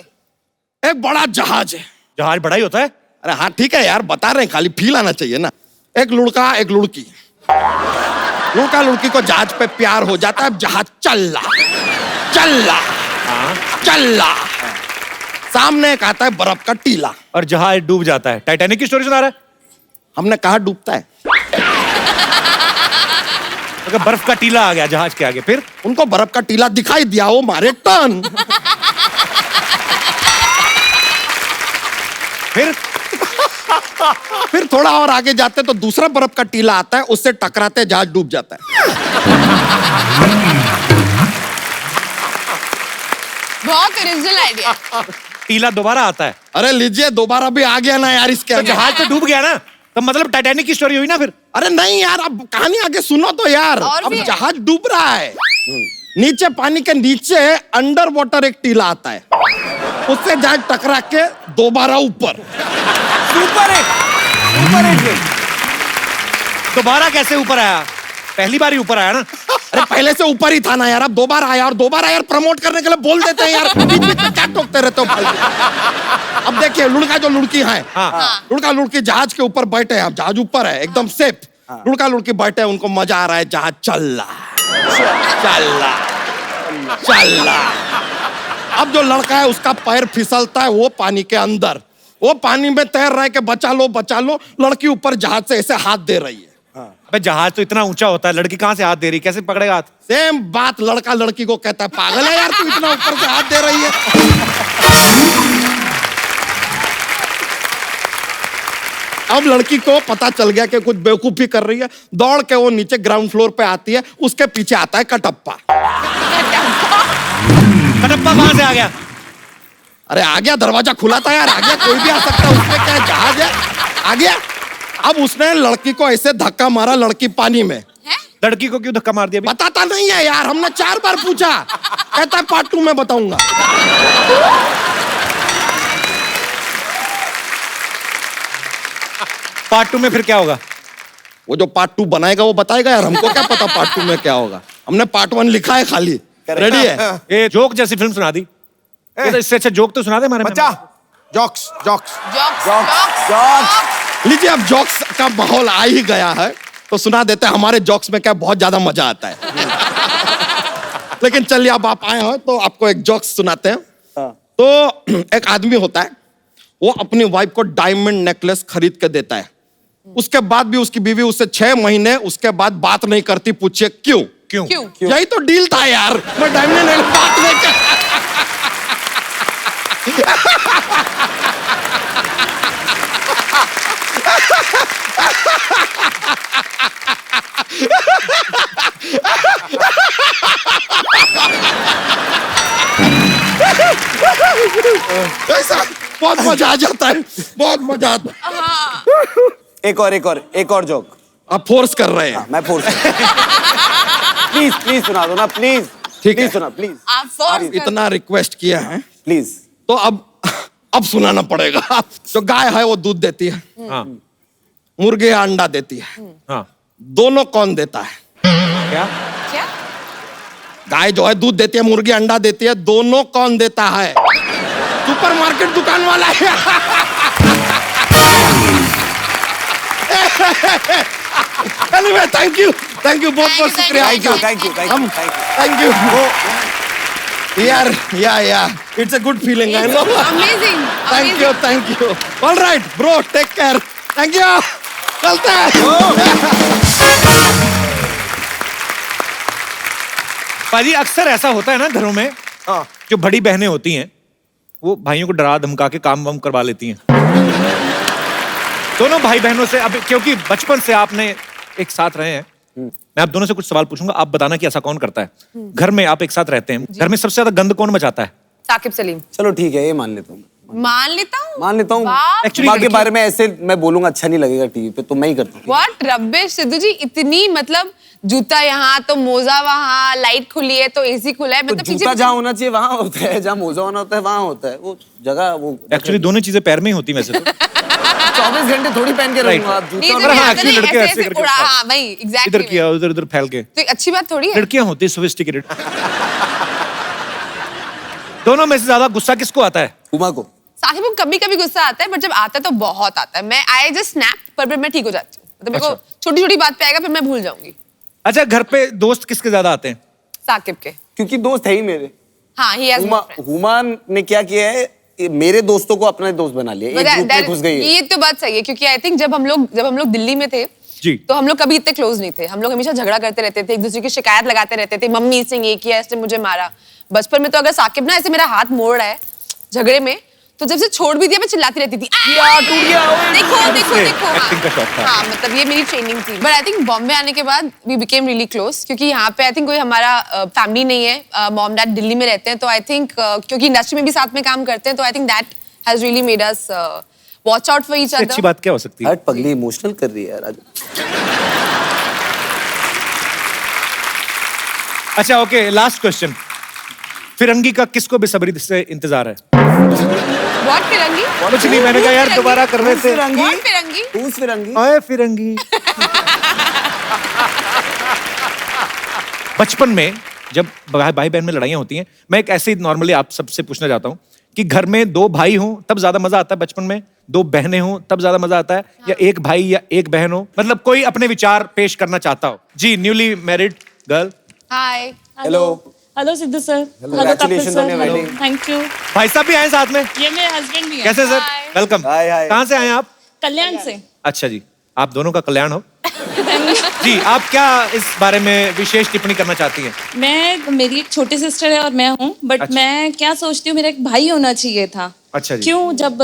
एक बड़ा जहाज है। जहाज बड़ा ही होता है? अरे हाँ ठीक है यार, बता रहे हैं, खाली फील आना चाहिए ना। एक लड़का एक लड़की, लड़का लड़की को जहाज पे प्यार हो जाता है। जहाज चल रहा, सामने एक आता है बर्फ का टीला और जहाज डूब जाता है। टाइटैनिक की स्टोरी सुना रहा है? हमने कहा डूबता है। अगर बर्फ का टीला आ गया जहाज के आगे, फिर उनको बर्फ का टीला दिखाई दिया, वो मारे टर्न। फिर थोड़ा और आगे जाते तो दूसरा बर्फ का टीला आता है, उससे टकराते जहाज डूब जाता है। बहुत ओरिजिनल आइडिया। टीला दोबारा आता है। अरे लीजिए, दोबारा भी आ गया ना यार इसके तो आगे। जहाज तो डूब गया ना, तो मतलब टाइटैनिक की स्टोरी हुई ना फिर? अरे नहीं यार, अब कहानी आगे सुनो तो यार। और अब भी है। जहाज डूब रहा है, नीचे पानी के नीचे अंडर वाटर एक टीला आता है, उससे जहाज टकरा के दोबारा ऊपर। Super hit. दोबारा कैसे ऊपर आया? पहली बार ही ऊपर आया ना। अरे पहले से ऊपर ही था ना यार, अब दोबारा आया। और दोबारा यार प्रमोट करने के लिए बोल देते हैं यार, बीच बीच में क्या टोकते रहते हो फालतू। अब देखिए, लड़का जो लड़की है, लड़का लड़की जहाज के ऊपर बैठे हैं। अब जहाज ऊपर है एकदम सेफ, लड़का लड़की बैठे हैं, उनको मजा आ रहा है। जहाज चल रहा। अब जो लड़का है उसका पैर फिसलता है, वो पानी के अंदर, वो पानी में तैर रहा है कि बचा लो। लड़की ऊपर जहाज से ऐसे हाथ दे रही है। अबे जहाज तो इतना ऊंचा होता है, लड़की कहां से हाथ दे रही? कैसे पकड़ेगा हाथ? सेम बात लड़का लड़की को कहता है, पागल है यार तू, इतना ऊपर से हाथ दे रही है। अब लड़की को पता चल गया कि कुछ बेवकूफी कर रही है, दौड़ के वो नीचे ग्राउंड फ्लोर पे आती है। उसके पीछे आता है कटप्पा। कटप्पा कहां से आ गया? अरे आ गया, दरवाजा खुला था यार, आ गया, कोई भी आ सकता है, उसमें क्या है, जहाज है, आ गया। अब उसने लड़की को ऐसे धक्का मारा, लड़की पानी में। लड़की को क्यों धक्का मार दिया? बताता नहीं है यार, हमने 4 बार पूछा, कहता है पार्ट 2 में बताऊंगा। पार्ट 2 में फिर क्या होगा? वो जो पार्ट 2 बनाएगा वो बताएगा यार, हमको क्या पता पार्ट 2 में क्या होगा। हमने पार्ट 1 लिखा है खाली, रेडी है। ये जोक जैसी फिल्म सुना दी। ये तो इससे अच्छा जोक तो सुना दे हमारे बच्चा, जॉक्स। लीजिए, अब जॉक्स का माहौल आ ही गया है तो सुना देते हैं। हमारे जॉक्स में क्या बहुत ज्यादा मजा आता है। लेकिन चलिए, अब आप आए हो तो आपको एक जॉक्स सुनाते हैं। तो एक आदमी होता है, वो अपनी वाइफ को डायमंड नेकलेस खरीद के देता है। उसके बाद भी उसकी बीवी उससे 6 महीने उसके बाद बात नहीं करती। पूछिए क्यों? यही तो डील था यार, मैं डायमंड नेकलेस बात नहीं कर। ऐसा बहुत मजा आ जाता है, बहुत मजा आता है। एक और जोक। आप फोर्स कर रहे हैं। मैं फोर्स प्लीज सुना दो ना, प्लीज। ठीक है, सुना प्लीज। आप इतना रिक्वेस्ट किया है प्लीज, तो अब सुनाना पड़ेगा। जो गाय है वो दूध देती है, हाँ। मुर्गी अंडा देती है, हाँ। दोनों कौन देता है? क्या? गाय जो है दूध देती है, मुर्गी अंडा देती है, दोनों कौन देता है? सुपरमार्केट दुकान वाला है। Anyway, thank you बहुत बहुत शुक्रिया। Thank you. Yeah, it's a good feeling, I know. Amazing. Thank you. All right, bro, take care. Thank you. चलते हैं। पाजी, अक्सर ऐसा होता है ना घरों में, जो बड़ी बहनें होती हैं वो भाइयों को डरा धमका के काम वाम करवा लेती हैं। दोनों भाई बहनों से, अब क्योंकि बचपन से आपने एक साथ रहे हैं, मैं आप दोनों से कुछ सवाल पूछूंगा, आप बताना कि ऐसा कौन करता है। घर में आप एक साथ रहते हैं, घर में सबसे ज्यादा गंद कौन मचाता है? साकिब सलीम। चलो ठीक है, ये मान लेता हूँ। मान लेता हूँ। Actually, माँ के बारे में ऐसे मैं बोलूंगा अच्छा नहीं लगेगा टीवी पे, तो मैं ही करता हूँ। व्हाट रबिश सिद्धू जी, इतनी मतलब जूता यहाँ तो मोजा वहाँ, लाइट खुली है तो एसी खुला है, तो मतलब जूता जहाँ होना चाहिए वहाँ होता है, जहाँ मोजा होना होता है वहाँ होता है, वो जगह वो। एक्चुअली दोनों चीजें पैर में ही होती वैसे तो। 24 घंटे थोड़ी पहन के रहूंगा आप नहीं, जूता। तो हाँ, ऐसे actually नहीं, लड़के ऐसे ऐसे करके उड़ा, उठा। हाँ भाई इधर एग्जैक्टली। किया उधर उधर फैल के। तो एक अच्छी बात थोड़ी है। लड़कियां होती है सोफिस्टिकेटेड। दोनों में से ज्यादा गुस्सा किसको आता है? उमा को। साकिब को कभी कभी गुस्सा आता है, बट जब आता है तो बहुत आता है। मैं आई जस्ट स्नैप, पर मैं ठीक हो जाती हूँ। मतलब मेरे को छोटी छोटी बात पे आएगा, फिर मैं भूल जाऊंगी। अच्छा, घर पे दोस्त किसके ज्यादा आते हैं? साकिब के। क्योंकि दोस्त है ही मेरे। हाँ, he has more friends. Huma ने क्या किया है, ये मेरे दोस्तों को अपना दोस्त बना लिया, एक ग्रुप में घुस गई है। ये तो बात सही है, क्योंकि आई थिंक जब हम लोग दिल्ली में थे जी, तो हम लोग कभी इतने क्लोज नहीं थे। हम लोग हमेशा झगड़ा करते रहते थे, एक दूसरे की शिकायत लगाते रहते थे, मम्मी इसने ये किया, इसने मुझे मारा। बचपन में तो अगर साकिब ना ऐसे मेरा हाथ मोड़ रहा है झगड़े में, तो जब से छोड़ भी दिया मैं चिल्लाती रहती थी, टूट गया, देखो देखो देखो। एक्टिंग का शौक था। हाँ, मतलब ये मेरी ट्रेनिंग थी। बट आई थिंक बॉम्बे आने के बाद वी बिकेम रियली क्लोज, क्योंकि यहाँ पे आई थिंक कोई हमारा फैमिली नहीं है। मॉम डैड दिल्ली में रहते हैं, तो आई थिंक क्योंकि इंडस्ट्री में भी साथ में काम करते हैं, तो I think that has really made us watch out for each other. अच्छी बात क्या हो सकती है? हट पगली, इमोशनल कर रही है यार आज। अच्छा ओके, लास्ट क्वेश्चन। फिरंगी का किसको बेसब्री से इंतजार है? व्हाट फिरंगी? कुछ नहीं, मैंने कहा यार दोबारा कर रहे थे। फिरंगी? कौन फिरंगी? Who's फिरंगी? ओए फिरंगी। बचपन में जब भाई बहन में लड़ाइयाँ होती हैं, मैं एक ऐसे ही नॉर्मली आप सबसे पूछना चाहता हूँ कि घर में 2 भाई हों तब ज्यादा मजा आता है बचपन में, 2 बहनें हों तब ज्यादा मजा आता है, या एक भाई या एक बहन हो? मतलब कोई अपने विचार पेश करना चाहता हो। जी, newly married girl. Hi. Hello. Hello Sidhu sir. Congratulations on your wedding. Thank you. भाई साहब भी आए साथ में? ये मेरे हस्बैंड भी हैं। कैसे सर? वेलकम। हाय हाय। कहाँ से आए आप? कल्याण से। अच्छा जी, आप दोनों का कल्याण हो। जी, आप क्या इस बारे में विशेष टिप्पणी करना चाहती हैं? मेरी एक छोटी सिस्टर है और मैं हूँ, बट अच्छा। मैं क्या सोचती हूँ, मेरा एक भाई होना चाहिए था। अच्छा जी। क्यों? जब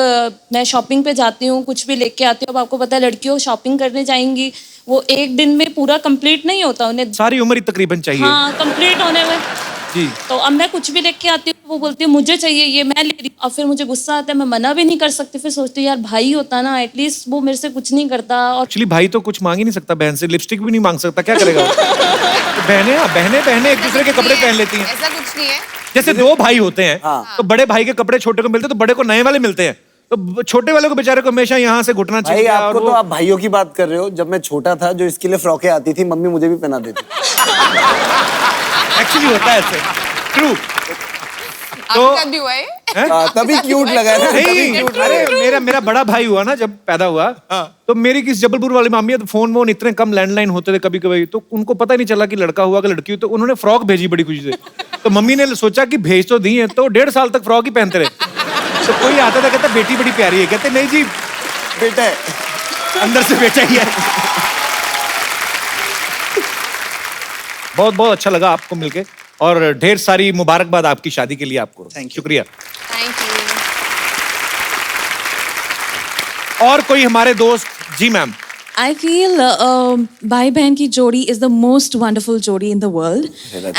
मैं शॉपिंग पे जाती हूँ, कुछ भी लेके आती हूँ, अब आपको पता है लड़कियों शॉपिंग करने जाएंगी, वो एक दिन में पूरा कंप्लीट नहीं होता, उन्हें सारी उम्र ही तकरीबन चाहिए। हाँ कंप्लीट होने में। जी। तो अब मैं कुछ भी लेके आती हूँ, वो बोलती है मुझे चाहिए ये, मैं ले रही हूँ, और फिर मुझे गुस्सा आता है, मैं मना भी नहीं कर सकती, फिर सोचती हूँ यार भाई होता ना, एटलीस्ट वो मेरे से कुछ नहीं करता। और एक्चुअली भाई तो कुछ मांग ही नहीं सकता बहन से, लिपस्टिक भी नहीं मांग सकता, क्या करेगा वो? तो बहनें एक दूसरे के कपड़े पहन लेती हैं। ऐसा कुछ नहीं है। जैसे 2 भाई होते हैं हाँ। तो बड़े भाई के कपड़े छोटे को मिलते हैं, तो बड़े को नए वाले मिलते हैं, तो छोटे वाले को बेचारे को हमेशा यहाँ से घुटना भाई चाहिए। आपको और तो आप भाइयों की बात कर रहे हो, जब मैं छोटा था जो इसके लिए फ्रॉकें आती थी, मम्मी मुझे भी पहना देती। एक्चुअली होता है ऐसे, ट्रू। आपके साथ भी हुआ है? तभी क्यूट लगा है ना, तभी नहीं, cute अरे मेरा बड़ा भाई हुआ ना जब पैदा हुआ, तो मेरी किस जबलपुर वाली मामी है, तो फोन वोन इतने कम लैंडलाइन होते थे कभी कभी, तो उनको पता ही नहीं चला कि लड़का हुआ कि लड़की हुई, तो उन्होंने फ्रॉक भेजी बड़ी खुशी से। तो मम्मी ने सोचा कि भेज तो दी है, तो 1.5 साल तक फ्रॉक ही पहनते रहे। तो कोई आता था कहता बेटी बड़ी प्यारी है, कहते नहीं जी बेटा है, अंदर से बेटा ही है। बहुत बहुत अच्छा लगा आपको मिलके, और ढेर सारी मुबारकबाद आपकी शादी के लिए आपको। शुक्रिया। Thank you. और कोई हमारे दोस्त? जी मैम। I feel भाई बहन की जोड़ी is the most wonderful जोड़ी in the world,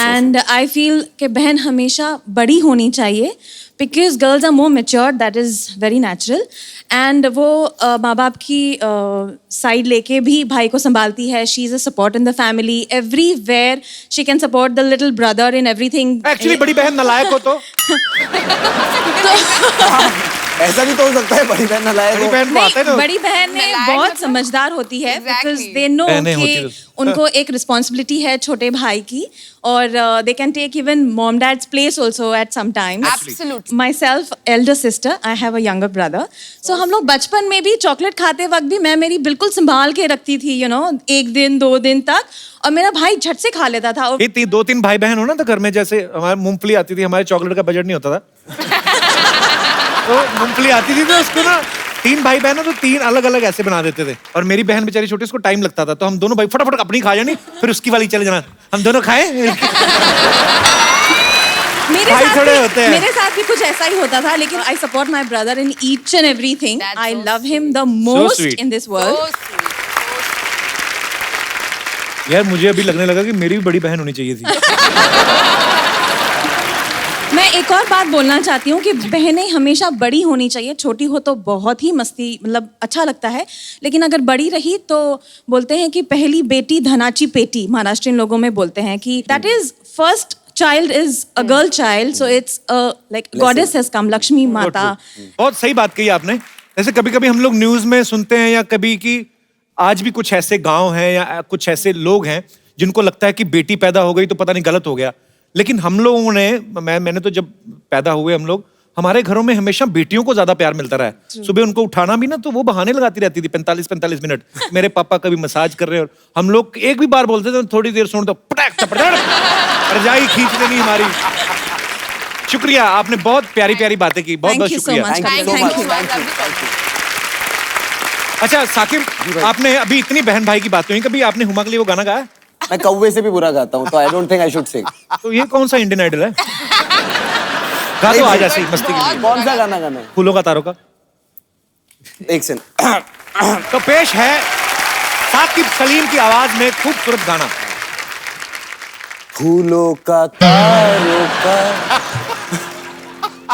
and I feel कि बहन हमेशा बड़ी होनी चाहिए, because girls are more mature, that is very natural, and वो माँ बाप की साइड लेके भी भाई को संभालती है, she is a support in the family, everywhere she can support the little brother in everything. Actually बड़ी बहन नालायक हो तो ऐसा भी तो हो सकता है, बड़ी बहन नालायक बड़ी हो। बहन को आता है ना। बड़ी बहन ने नालायक बहुत मतलब? समझदार होती है, because Exactly. they know बहनें होती कि तो- उनको एक रिस्पॉन्सिबिलिटी है छोटे भाई की, और they can take even mom dad's place also at some times. Absolutely. Myself, elder sister, I have a younger brother. So हम लोग बचपन में भी चॉकलेट खाते वक्त भी मैं मेरी बिल्कुल संभाल के रखती थी, you know, 1 दिन 2 दिन तक, और मेरा भाई झट से खा लेता था। और ये 2-3 भाई बहन हो ना, तो घर में जैसे हमारे मूंगफली आती थी, हमारे चॉकलेट का बजट नहीं होता था। तो मूंगफली आती थी तो उसको ना 3 भाई बहन हो तो 3 अलग अलग ऐसे बना देते थे, और मेरी बहन बेचारी छोटी, उसको टाइम लगता था, तो हम दोनों भाई फटाफट अपनी खा जानी, फिर उसकी वाली चले जाना, हम दोनों खाए। भाई थोड़े होते हैं। मेरे साथ भी कुछ ऐसा ही होता था, लेकिन I support my brother in each and everything. That's I so love him the most sweet. in this world. So sweet. यार मुझे अभी लगने लगा कि मेरी भी बड़ी बहन होनी चाहिए थी। मैं एक और बात बोलना चाहती हूँ कि बहनें हमेशा बड़ी होनी चाहिए। छोटी हो तो बहुत ही मस्ती मतलब अच्छा लगता है, लेकिन अगर बड़ी रही तो बोलते हैं कि पहली बेटी धनाची पेटी, महाराष्ट्रियन लोगों में बोलते हैं कि that is first child is a girl child, so it's a like goddess has come, Lakshmi माता। बहुत सही बात कही आपने। जैसे कभी कभी हम लोग न्यूज में सुनते हैं या कभी कि आज भी कुछ ऐसे गांव हैं या कुछ ऐसे लोग हैं जिनको लगता है कि बेटी पैदा हो गई तो पता नहीं गलत हो गया, लेकिन हम लोगों ने मैंने तो जब पैदा हुए हम लोग, हमारे घरों में हमेशा बेटियों को ज्यादा प्यार मिलता रहा है। सुबह उनको उठाना भी ना तो वो बहाने लगाती रहती थी 45 मिनट। मेरे पापा कभी मसाज कर रहे हैं और हम लोग एक भी बार बोलते थे थोड़ी देर सुन तो पटक रजाई खींच लेनी हमारी। शुक्रिया, आपने बहुत प्यारी प्यारी बातें की, बहुत बहुत शुक्रिया। अच्छा साकिब, आपने अभी इतनी बहन भाई की बात हुई, कभी आपने हुमा के लिए वो गाना गाया? मैं कौवे से भी बुरा गाता हूँ, तो I don't think I should सिंग। तो ये कौन सा इंडियन आइडल है? गा तो आज ऐसे ही मस्ती के लिए। कौन सा गाना गाना है? फूलों का तारों का। एक सेकंड। तो पेश है साकिब सलीम की आवाज में खूबसूरत गाना। फूलों का तारों का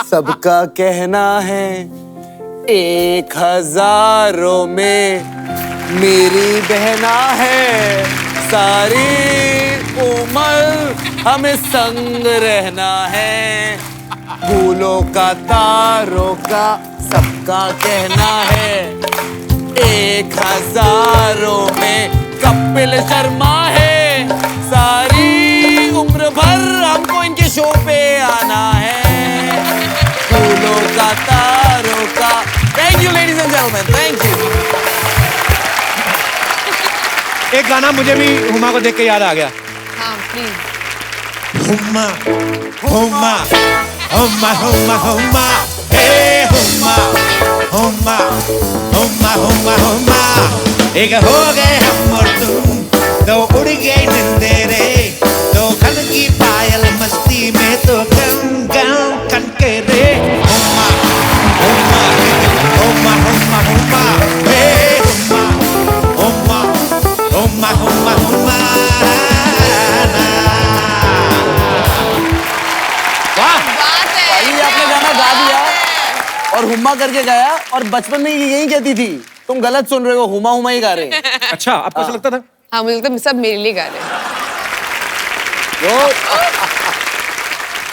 सबका कहना है, 1000 में मेरी बहना है, सारी उम्र हमें संग रहना है। फूलों का तारों का सबका कहना है, 1000 में कपिल शर्मा है, सारी उम्र भर हमको इनके शो पे आना है। फूलों का तारों का। Thank you ladies and gentleman, thank you. एक गाना मुझे भी हुमा को देख के याद आ गया। हाँ प्लीज। हुमा हुमा हुमा हुमा हुमा हे हुमा हुमा हुमा हुमा हुमा, एक हो गए हम और तुम, दो उड़ गए निंदे रे, दो खन की पायल मस्ती में तो गम गम कन के रे। हुमा हुमा हुमा हुमा हुमा हे हुमा हुमा हुमा हुमा हुमा। भाई आपने गाना गा दिया और हुम्मा करके गाया, और बचपन में ये यही कहती थी तुम गलत सुन रहे हो, हुमा हुमा ही गा रहे हैं। अच्छा, आपको ऐसा लगता था? हाँ मुझे लगता है सब मेरे लिए गा रहे हैं।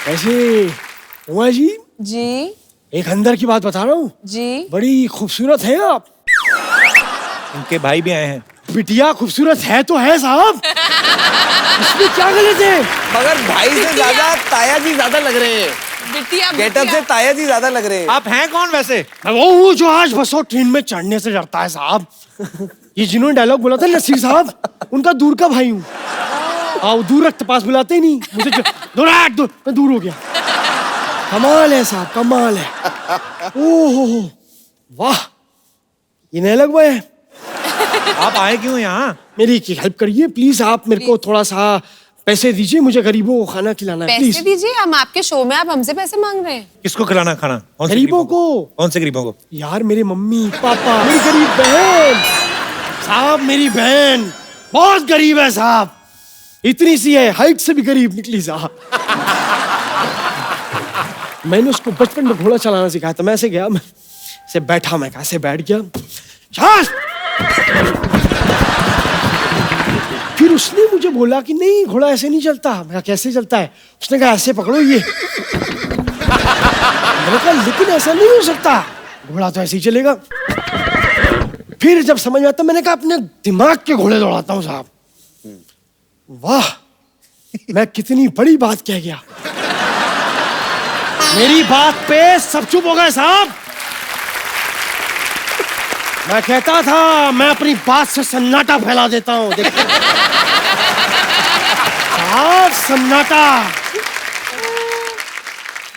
ऐसे हुमा जी जी एक अंदर की बात बता रहा हूँ जी, बड़ी खूबसूरत है आप। इनके भाई भी आए हैं। बिटिया खूबसूरत है तो है साहब, इसमें क्या गलत है? मगर भाई से ज्यादा ताया जी ज्यादा लग रहे हैं। बिटिया गेटअप से ताया जी ज्यादा लग रहे हैं। आप हैं कौन वैसे? मैं वो हूँ जो आज बसों ट्रेन में चढ़ने से डरता है साहब। ये जिन्होंने डायलॉग बोला था नसीर साहब, उनका दूर का भाई हूँ। आओ दूर रखते पास बुलाते ही नहीं मुझे, मैं दूर हो गया। कमाल है साहब, कमाल है। ओहो वाह, ये नया लगवा है। आप आए क्यों यहाँ? मेरी एक हेल्प करिए प्लीज, आप मेरे को थोड़ा सा पैसे दीजिए, मुझे गरीबों को खाना खिलाना है पैसे दीजिए। हम आपके शो में, आप हमसे पैसे मांग रहे हैं? किसको खिलाना खाना? कौन से गरीबों को। कौन से गरीबों को? यार मेरे मम्मी पापा, मेरी गरीब बहन साहब, मेरी बहन बहुत गरीब है साहब, इतनी सी है, हाइट से भी गरीब निकली साहब। मैंने उसको बचपन में घोड़ा चलाना सिखाया था। मैं ऐसे गया, मैं से बैठा, मैं कैसे बैठ गया, फिर उसने मुझे बोला कि नहीं घोड़ा ऐसे नहीं चलता। मैं कहा कैसे चलता है? उसने कहा ऐसे पकड़ो ये। मैंने कहा लेकिन ऐसा नहीं हो सकता, घोड़ा तो ऐसे ही चलेगा। फिर जब समझ में आता, मैंने कहा अपने दिमाग के घोड़े दौड़ाता हूँ साहब। वाह, मैं कितनी बड़ी बात कह गया। मेरी बात पे सब चुप हो गए साहब। मैं कहता था मैं अपनी बात से सन्नाटा फैला देता हूँ, साहब सन्नाटा।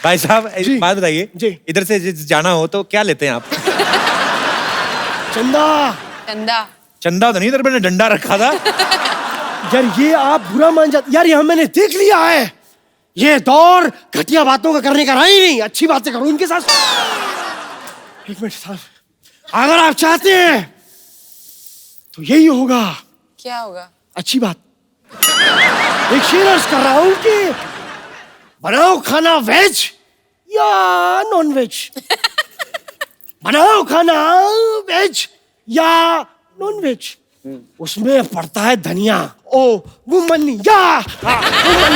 भाई साहब एक बात बताइए, इधर से जाना हो तो क्या लेते हैं आप? चंदा। चंदा? चंदा तो नहीं, इधर मैंने डंडा रखा था। यार ये आप बुरा मान जाते यार, यहाँ मैंने देख लिया है, ये दौर घटिया बातों का करने का रहा ही नहीं। अच्छी बातें करो इनके साथ। एक मिनट साहब, अगर आप चाहते हैं तो यही होगा। क्या होगा? अच्छी बात, एक शेर अर्ज कर रहा हूं कि बनाओ खाना वेज या नॉन वेज। बनाओ खाना वेज या नॉन वेज। उसमें पड़ता है धनिया। ओ वुमन या वुमन।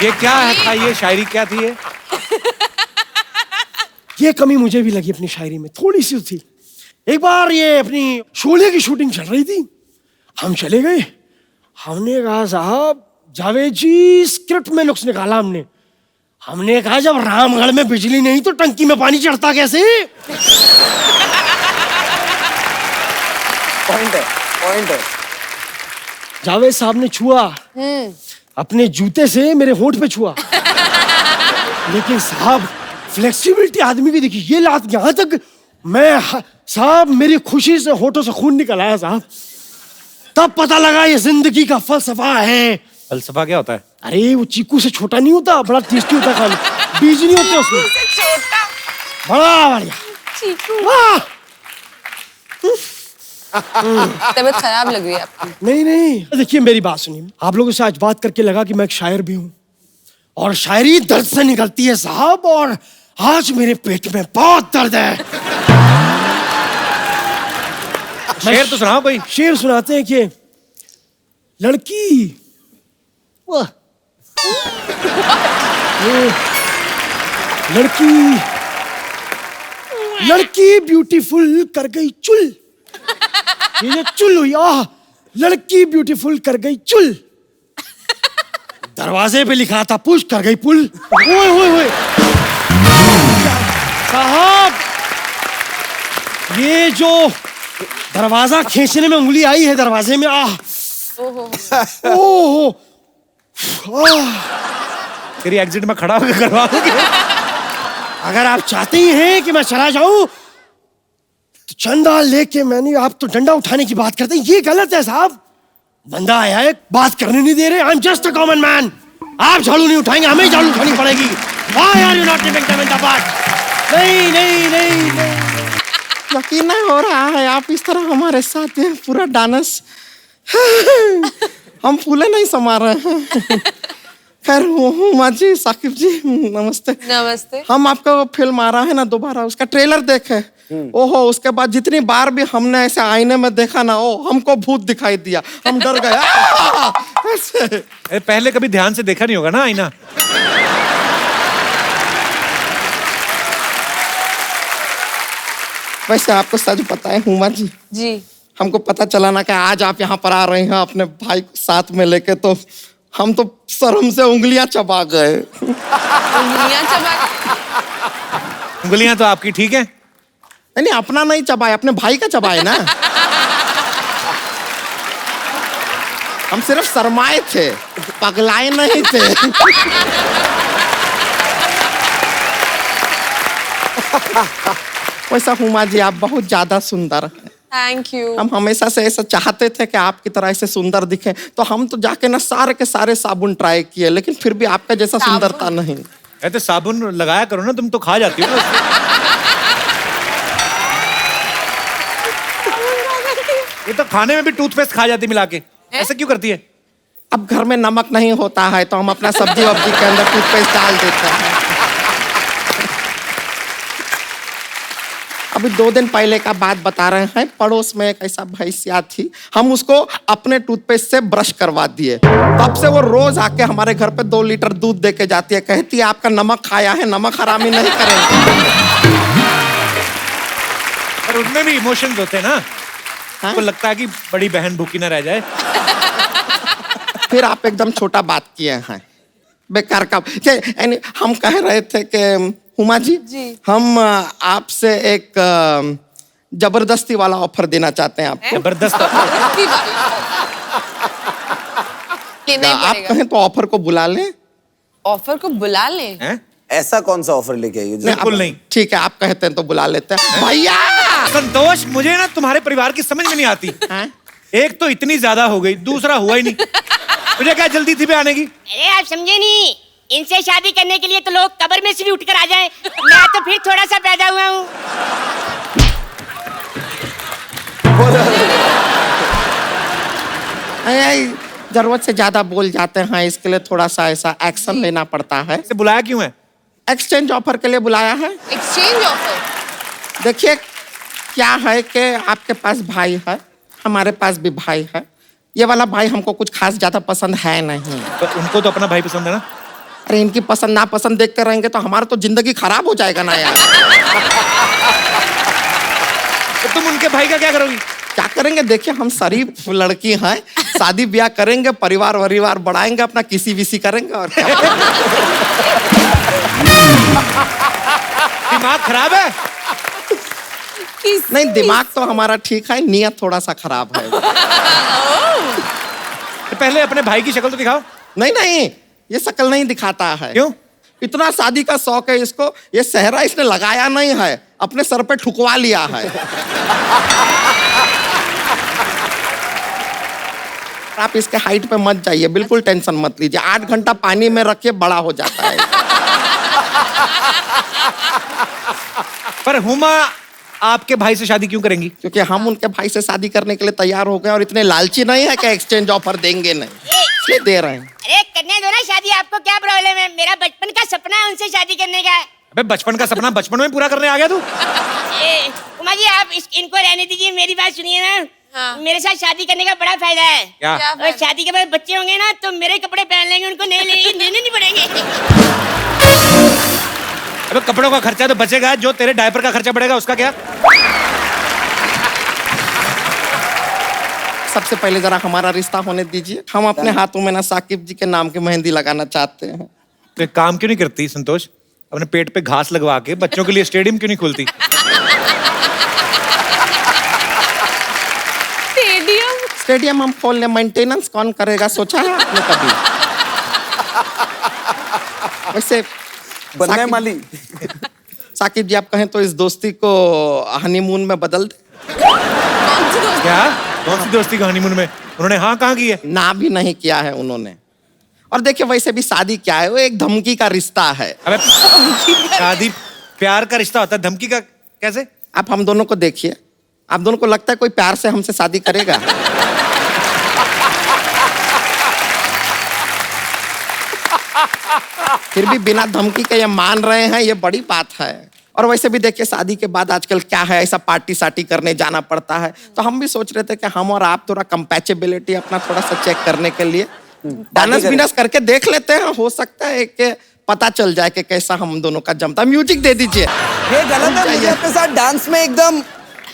ये क्या है था? ये शायरी क्या थी ये कमी मुझे भी लगी अपनी शायरी में, थोड़ी सी थी। एक बार ये अपनी शोले की शूटिंग चल रही थी, हम चले गए। हमने कहा साहब जावेद जी स्क्रिप्ट में नुक्स निकाला हमने कहा जब रामगढ़ में बिजली नहीं तो टंकी में पानी चढ़ता कैसे? पॉइंट है। जावेद साहब ने छुआ, अपने जूते से मेरे होंठ पे छुआ। लेकिन साहब फ्लेक्सिबिलिटी आदमी की दिखी, ये लात यहां तक साहब मेरी खुशी से होठों से खून निकल आया साहब। तब पता लगा ये जिंदगी का फलसफा है। फलसफा क्या होता है? अरे वो चीकू से छोटा नहीं होता, बड़ा टेस्टी होता है खाना, बीज नहीं होते उसमें। बड़ा बढ़िया चीकू। तबीयत खराब लग रही है आपकी। नहीं देखिए मेरी बात सुनिए, आप लोगों से आज बात करके लगा कि मैं एक शायर भी हूँ और शायरी दर्द से निकलती है साहब। और आज मेरे पेट में बहुत दर्द है। शेर तो सुनाओ कोई। शेर सुनाते हैं कि लड़की लड़की ब्यूटीफुल कर गई चुल। ये चुल हुई, लड़की ब्यूटीफुल कर गई चुल। दरवाजे पे लिखा था पुश कर गई पुल। ओए साहब ये जो दरवाजा खींचने में उंगली आई है दरवाजे में, ओहो तेरी एग्जिट में खड़ा होकर करवा दोगे? अगर आप चाहते ही हैं कि मैं चला जाऊं तो चंदा लेके मैंने, आप तो डंडा उठाने की बात करते हैं, ये गलत है साहब। बंदा आया है, बात करने नहीं दे रहे। I am just a common man. आप झाड़ू नहीं उठाएंगे, हमें झाड़ू उठानी पड़ेगी। Why are you not giving them in the butt? नहीं। यकीन नहीं हो रहा है आप इस तरह हमारे साथ हैं, पूरा डांस हम फूले नहीं समा रहे हैं। खैर हुमा जी, साकिब जी नमस्ते। नमस्ते। हम आपका फिल्म आ रहा है ना दोबारा, उसका ट्रेलर देखे। ओहो, उसके बाद जितनी बार भी हमने ऐसे आईने में देखा ना, हमको भूत दिखाई दिया, हम डर गए ऐसे। पहले कभी ध्यान से देखा नहीं होगा ना आईना। वैसे आपको सच पता है हुमा जी? जी। हमको पता चला ना कि आज आप यहाँ पर आ रहे हैं अपने भाई को साथ में लेके, तो हम तो शर्म से उंगलियां चबा गए। उंगलियां तो आपकी ठीक है। नहीं अपना नहीं चबाए, अपने भाई का चबाए ना। हम सिर्फ शर्माए थे, पगलाए नहीं थे। वैसा हुमा जी आप बहुत ज्यादा सुंदर हैं। Thank you. हम हमेशा से ऐसा चाहते थे कि आपकी तरह ऐसे सुंदर दिखे, तो हम तो जाके ना सारे के सारे साबुन ट्राई किए, लेकिन फिर भी आपका जैसा सुंदरता नहीं। तो साबुन लगाया करो ना, तुम तो खा जाती हो ना। ये तो खाने में भी टूथपेस्ट खा जाती मिला के, ऐसे क्यों करती है? अब घर में नमक नहीं होता है तो हम अपना सब्जी वब्जी के अंदर टूथपेस्ट डाल देते हैं। अभी 2 दिन पहले का बात बता रहे हैं, पड़ोस में एक ऐसा भैंसिया थी, हम उसको अपने टूथपेस्ट से ब्रश करवा दिए। तब से वो रोज आके हमारे घर पे 2 लीटर दूध दे के जाती है, कहती है आपका नमक खाया है, नमक हरामी नहीं करेंगे। और उनमें भी इमोशंस होते हैं ना, आपको लगता है कि बड़ी बहन भूखी ना रह जाए। फिर आप एकदम छोटा बात किए हैं, बेकार का। हम कह रहे थे कि हुमा जी, हम आपसे एक जबरदस्ती वाला ऑफर देना चाहते हैं आपको। जबरदस्त आप कहें तो ऑफर को बुला लें। ऑफर को बुला लें? ऐसा कौन सा ऑफर लेके आई? बिल्कुल नहीं। ठीक है, आप कहते हैं तो बुला लेते हैं। भैया संतोष, मुझे ना तुम्हारे परिवार की समझ में नहीं आती। एक तो इतनी ज्यादा हो गई, दूसरा हुआ ही नहीं। मुझे क्या जल्दी थी आने की? अरे आप समझे नहीं, इनसे शादी करने के लिए तो लोग कब्र में से भी उठकर आ जाएं। मैं तो फिर थोड़ा सा पैदा हुआ हूँ। जरूरत से ज्यादा बोल जाते हैं, इसके लिए थोड़ा सा ऐसा एक्शन लेना पड़ता है। इसे बुलाया क्यों है? एक्सचेंज ऑफर के लिए बुलाया है। Exchange offer? देखिए क्या है कि आपके पास भाई है, हमारे पास भी भाई है। ये वाला भाई हमको कुछ खास ज्यादा पसंद है नहीं। तो उनको तो अपना भाई पसंद है ना? अरे इनकी पसंद ना पसंद देख कर रहेंगे तो हमारा तो जिंदगी खराब हो जाएगा ना यार। तो तुम उनके भाई का क्या करोगी? क्या करेंगे, देखिए हम शरीफ लड़की हैं, शादी ब्याह करेंगे, परिवार वरिवार बढ़ाएंगे, अपना किसी विसी करेंगे और क्या। दिमाग खराब है? नहीं, दिमाग तो हमारा ठीक है, नियत थोड़ा सा खराब है। तो पहले अपने भाई की शक्ल तो दिखाओ। नहीं नहीं, ये शक्ल नहीं दिखाता है। क्यों? इतना शादी का शौक है इसको, ये सेहरा इसने लगाया नहीं है, अपने सर पे ठुकवा लिया है। आप इसके हाइट पे मत जाइए, बिल्कुल टेंशन मत लीजिए। 8 घंटा पानी में रखिए, बड़ा हो जाता है। पर हुमा आपके भाई से शादी क्यों करेंगी? क्योंकि हम उनके भाई से शादी करने के लिए तैयार हो गए और इतने लालची नहीं है कि एक्सचेंज ऑफर देंगे नहीं, इसलिए दे रहे हैं। अरे करने दो ना शादी, आपको क्या प्रॉब्लम है? मेरा बचपन का सपना है उनसे शादी करने का। अबे बचपन का सपना बचपन में पूरा करने आ गया तू? उमा जी आप इनको रहने दीजिए, मेरी बात सुनिए ना। हाँ। मेरे साथ शादी करने का बड़ा फायदा है। क्या? और शादी के बाद बच्चे होंगे ना तो मेरे कपड़े पहन लेंगे, उनको लेने नहीं पड़ेंगे। अबे कपड़ों का खर्चा तो बचेगा, जो तेरे डायपर का खर्चा बढ़ेगा उसका क्या? सबसे पहले जरा हमारा रिश्ता होने दीजिए। हम अपने हाथों में ना साकिब जी के नाम की मेहंदी लगाना चाहते हैं। तो एक काम क्यों नहीं करती संतोष, अपने पेट पे घास लगवा के बच्चों के लिए स्टेडियम क्यों नहीं खोलती? स्टेडियम हम खोल ले, मेंटेनेंस कौन करेगा, सोचा है आपने कभी? वैसे बनना है माली। साकिब जी आप कहें तो इस दोस्ती को हनीमून में बदल दे। क्या? कौन सी दोस्ती का हनीमून में? उन्होंने हाँ कहाँ की है? ना भी नहीं किया है उन्होंने। और देखिए वैसे भी शादी क्या है, वो एक धमकी का रिश्ता है। अबे शादी प्यार का रिश्ता होता है, धमकी का कैसे? आप हम दोनों को देखिए, आप दोनों को लगता है कोई प्यार से हमसे शादी करेगा? फिर भी बिना धमकी के ये मान रहे हैं, ये बड़ी बात है। और वैसे भी देखिए शादी के बाद आजकल क्या है, ऐसा पार्टी सार्टी करने जाना पड़ता है, तो हम भी सोच रहे थे कि हम और आप थोड़ा कंपैटिबिलिटी अपना थोड़ा सा चेक करने के लिए डांस बिनस करके देख लेते हैं। हो सकता है कि पता चल जाए कि कैसा हम दोनों का जमता। म्यूजिक दे दीजिए। ये गलत है, मुझे अपने साथ डांस में एकदम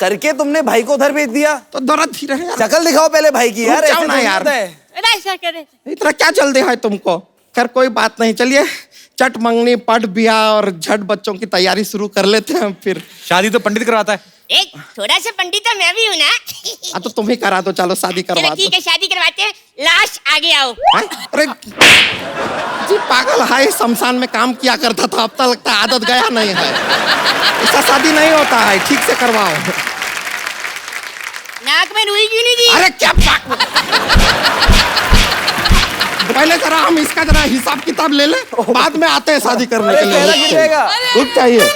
करके तुमने भाई को उधर भेज दिया। तो थोड़ा धीरे शक्ल दिखाओ पहले भाई की यार। रुक जाओ ना यार, इतना क्या जल्दी है तुमको? खैर कोई बात नहीं, चलिए चट मंगनी पट बिया और झट बच्चों की तैयारी शुरू कर लेते हैं। फिर शादी तो पंडित करवाता है। एक थोड़ा सा पंडित तो मैं भी हूँ ना। तो तुम ही करा दो, चलो शादी करवा दो। ठीक है शादी करवाते हैं, लास्ट आगे आओ। अरे जी पागल है, शमशान में काम किया करता था, अब तक लगता है आदत गया नहीं है। ऐसा शादी नहीं होता है, ठीक से करवाओ। नाक में रुई क्यों नहीं दी? अरे क्या पहले जरा हम इसका जरा हिसाब किताब ले ले, बाद में आते हैं शादी करने के लिए। रुक चाहिए।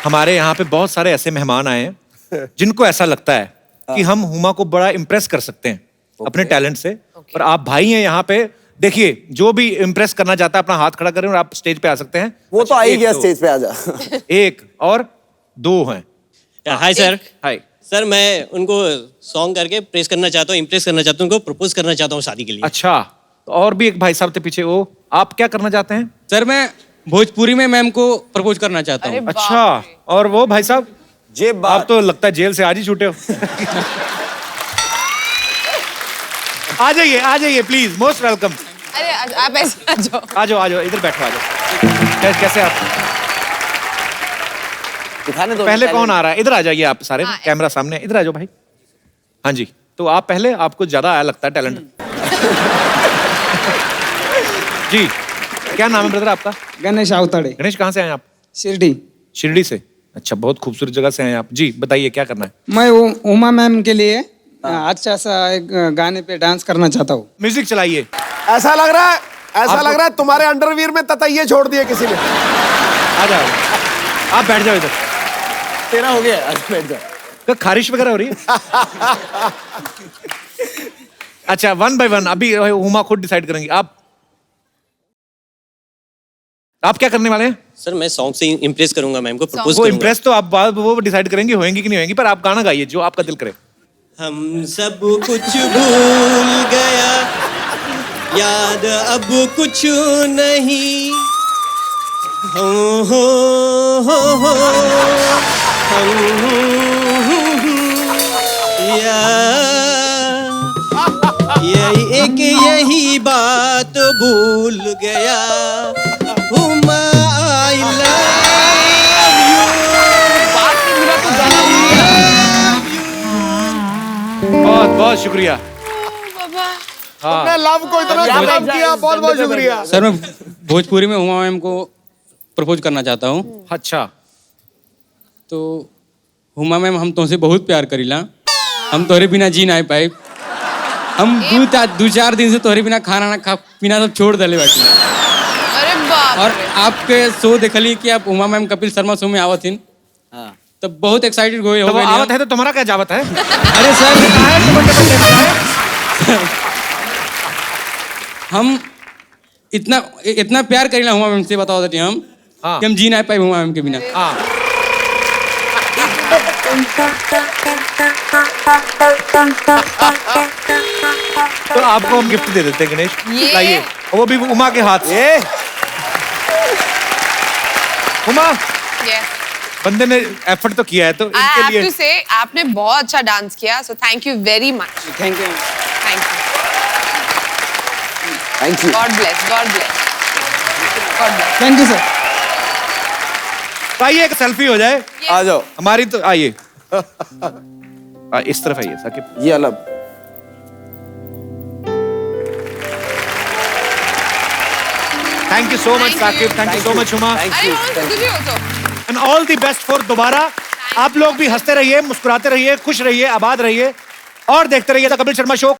हमारे यहाँ पे बहुत सारे ऐसे मेहमान आए हैं जिनको ऐसा लगता है कि हम हुमा को बड़ा इम्प्रेस कर सकते हैं अपने टैलेंट से। और आप भाई हैं यहाँ पे, देखिए जो भी इम्प्रेस करना चाहता है अपना हाथ खड़ा करें और आप स्टेज पे आ सकते हैं। वो तो आ ही गया स्टेज पे, आजा। एक और दो हैं। Hi sir. हाय सर, मैं उनको सॉन्ग करके प्रेस करना चाहता हूँ, इम्प्रेस करना चाहता हूँ, उनको प्रपोज करना चाहता हूँ शादी के लिए। अच्छा, तो और भी एक भाई साहब थे पीछे, वो आप क्या करना चाहते हैं? सर मैं भोजपुरी में मैम को प्रपोज करना चाहता हूँ। अच्छा, और वो भाई साहब आप तो लगता है जेल से आज ही छूटे हो। आ जाइए प्लीज, मोस्ट वेलकम। अरे आप ऐसे आ जाओ इधर बैठो, आ जाओ। कैसे आप? दिखाने दो। पहले कौन आ रहा है? इधर आ जाइए आप सारे, कैमरा सामने, इधर आ जाओ भाई। हाँ जी, तो आप पहले, आपको ज्यादा आया लगता है टैलेंट। जी, क्या नाम है ब्रदर आपका? गणेश अवताड़े। गणेश, कहाँ से आए आप? शिरडी। शिरडी से? अच्छा, बहुत खूबसूरत जगह से आए आप। जी बताइए क्या करना है? मैं उमा मैम के लिए अच्छा सा एक गाने पे डांस करना चाहता हूँ। म्यूजिक चलाइए। ऐसा लग रहा है तुम्हारे अंडरवियर में ततैये छोड़ दिए किसी ने। आ जाओ, आप बैठ जाओ इधर। तेरा हो गया, आज बैठ जाओ। तो खारिश वगैरह हो रही है? अच्छा, 1 by 1 अभी हुमा खुद डिसाइड करेंगी। आप क्या करने वाले हैं? सर मैं सॉन्ग से इम्प्रेस करूंगा मैम को, प्रपोज वो करूंगा। इम्प्रेस तो आप वो डिसाइड करेंगे होंगी कि नहीं होंगी, पर आप गाना गाइए जो आपका दिल करे। हम सब कुछ भूल गया, याद अब कुछ नहीं। हो यही बात भूल गया। Huma I love you. बहुत बहुत शुक्रिया। तुमने लव को इतना लव किया, बहुत बहुत शुक्रिया। सर मैं भोजपुरी में हुमा मैम को प्रपोज करना चाहता हूँ। अच्छा, तो हुमा मैम हम तुमसे बहुत प्यार करीला। हम तोहरे बिना जी नहीं पाए। हम 2-4 दिन से तोहरे बिना खाना ना खा पीना सब छोड़ दले बाटी। अरे बाप और आपके शो देखली कि आप उमा मैम कपिल शर्मा शो में आवत हिन, तो बहुत एक्साइटेड हो तो वो गए। आवत है तो तुम्हारा क्या जावत है? अरे सर हम इतना प्यार करीला हुमा मैम से, बताओ दटी हम कि हम जी नहीं पाए हुमा मैम के बिना। तो आपको हम गिफ्ट दे देते हैं गणेश, ये? लाइए, वो भी उमा के हाथ से। उमा, बंदे ने एफर्ट तो किया है, तो I इनके have लिए to say, आपने बहुत अच्छा डांस किया, so thank you very much. Thank you. Thank you. Thank you. God bless. God bless. God bless. Thank you sir. तो आइए एक सेल्फी हो जाए। आ जाओ। हमारी तो आइए। इस तरफ आइए साकिब। ये अलग। Thank you so much Saqib, thank you so much Huma, and all the best for दोबारा। आप लोग भी हंसते रहिए, मुस्कुराते रहिए, खुश रहिए, आबाद रहिए और देखते रहिए द कपिल शर्मा शो।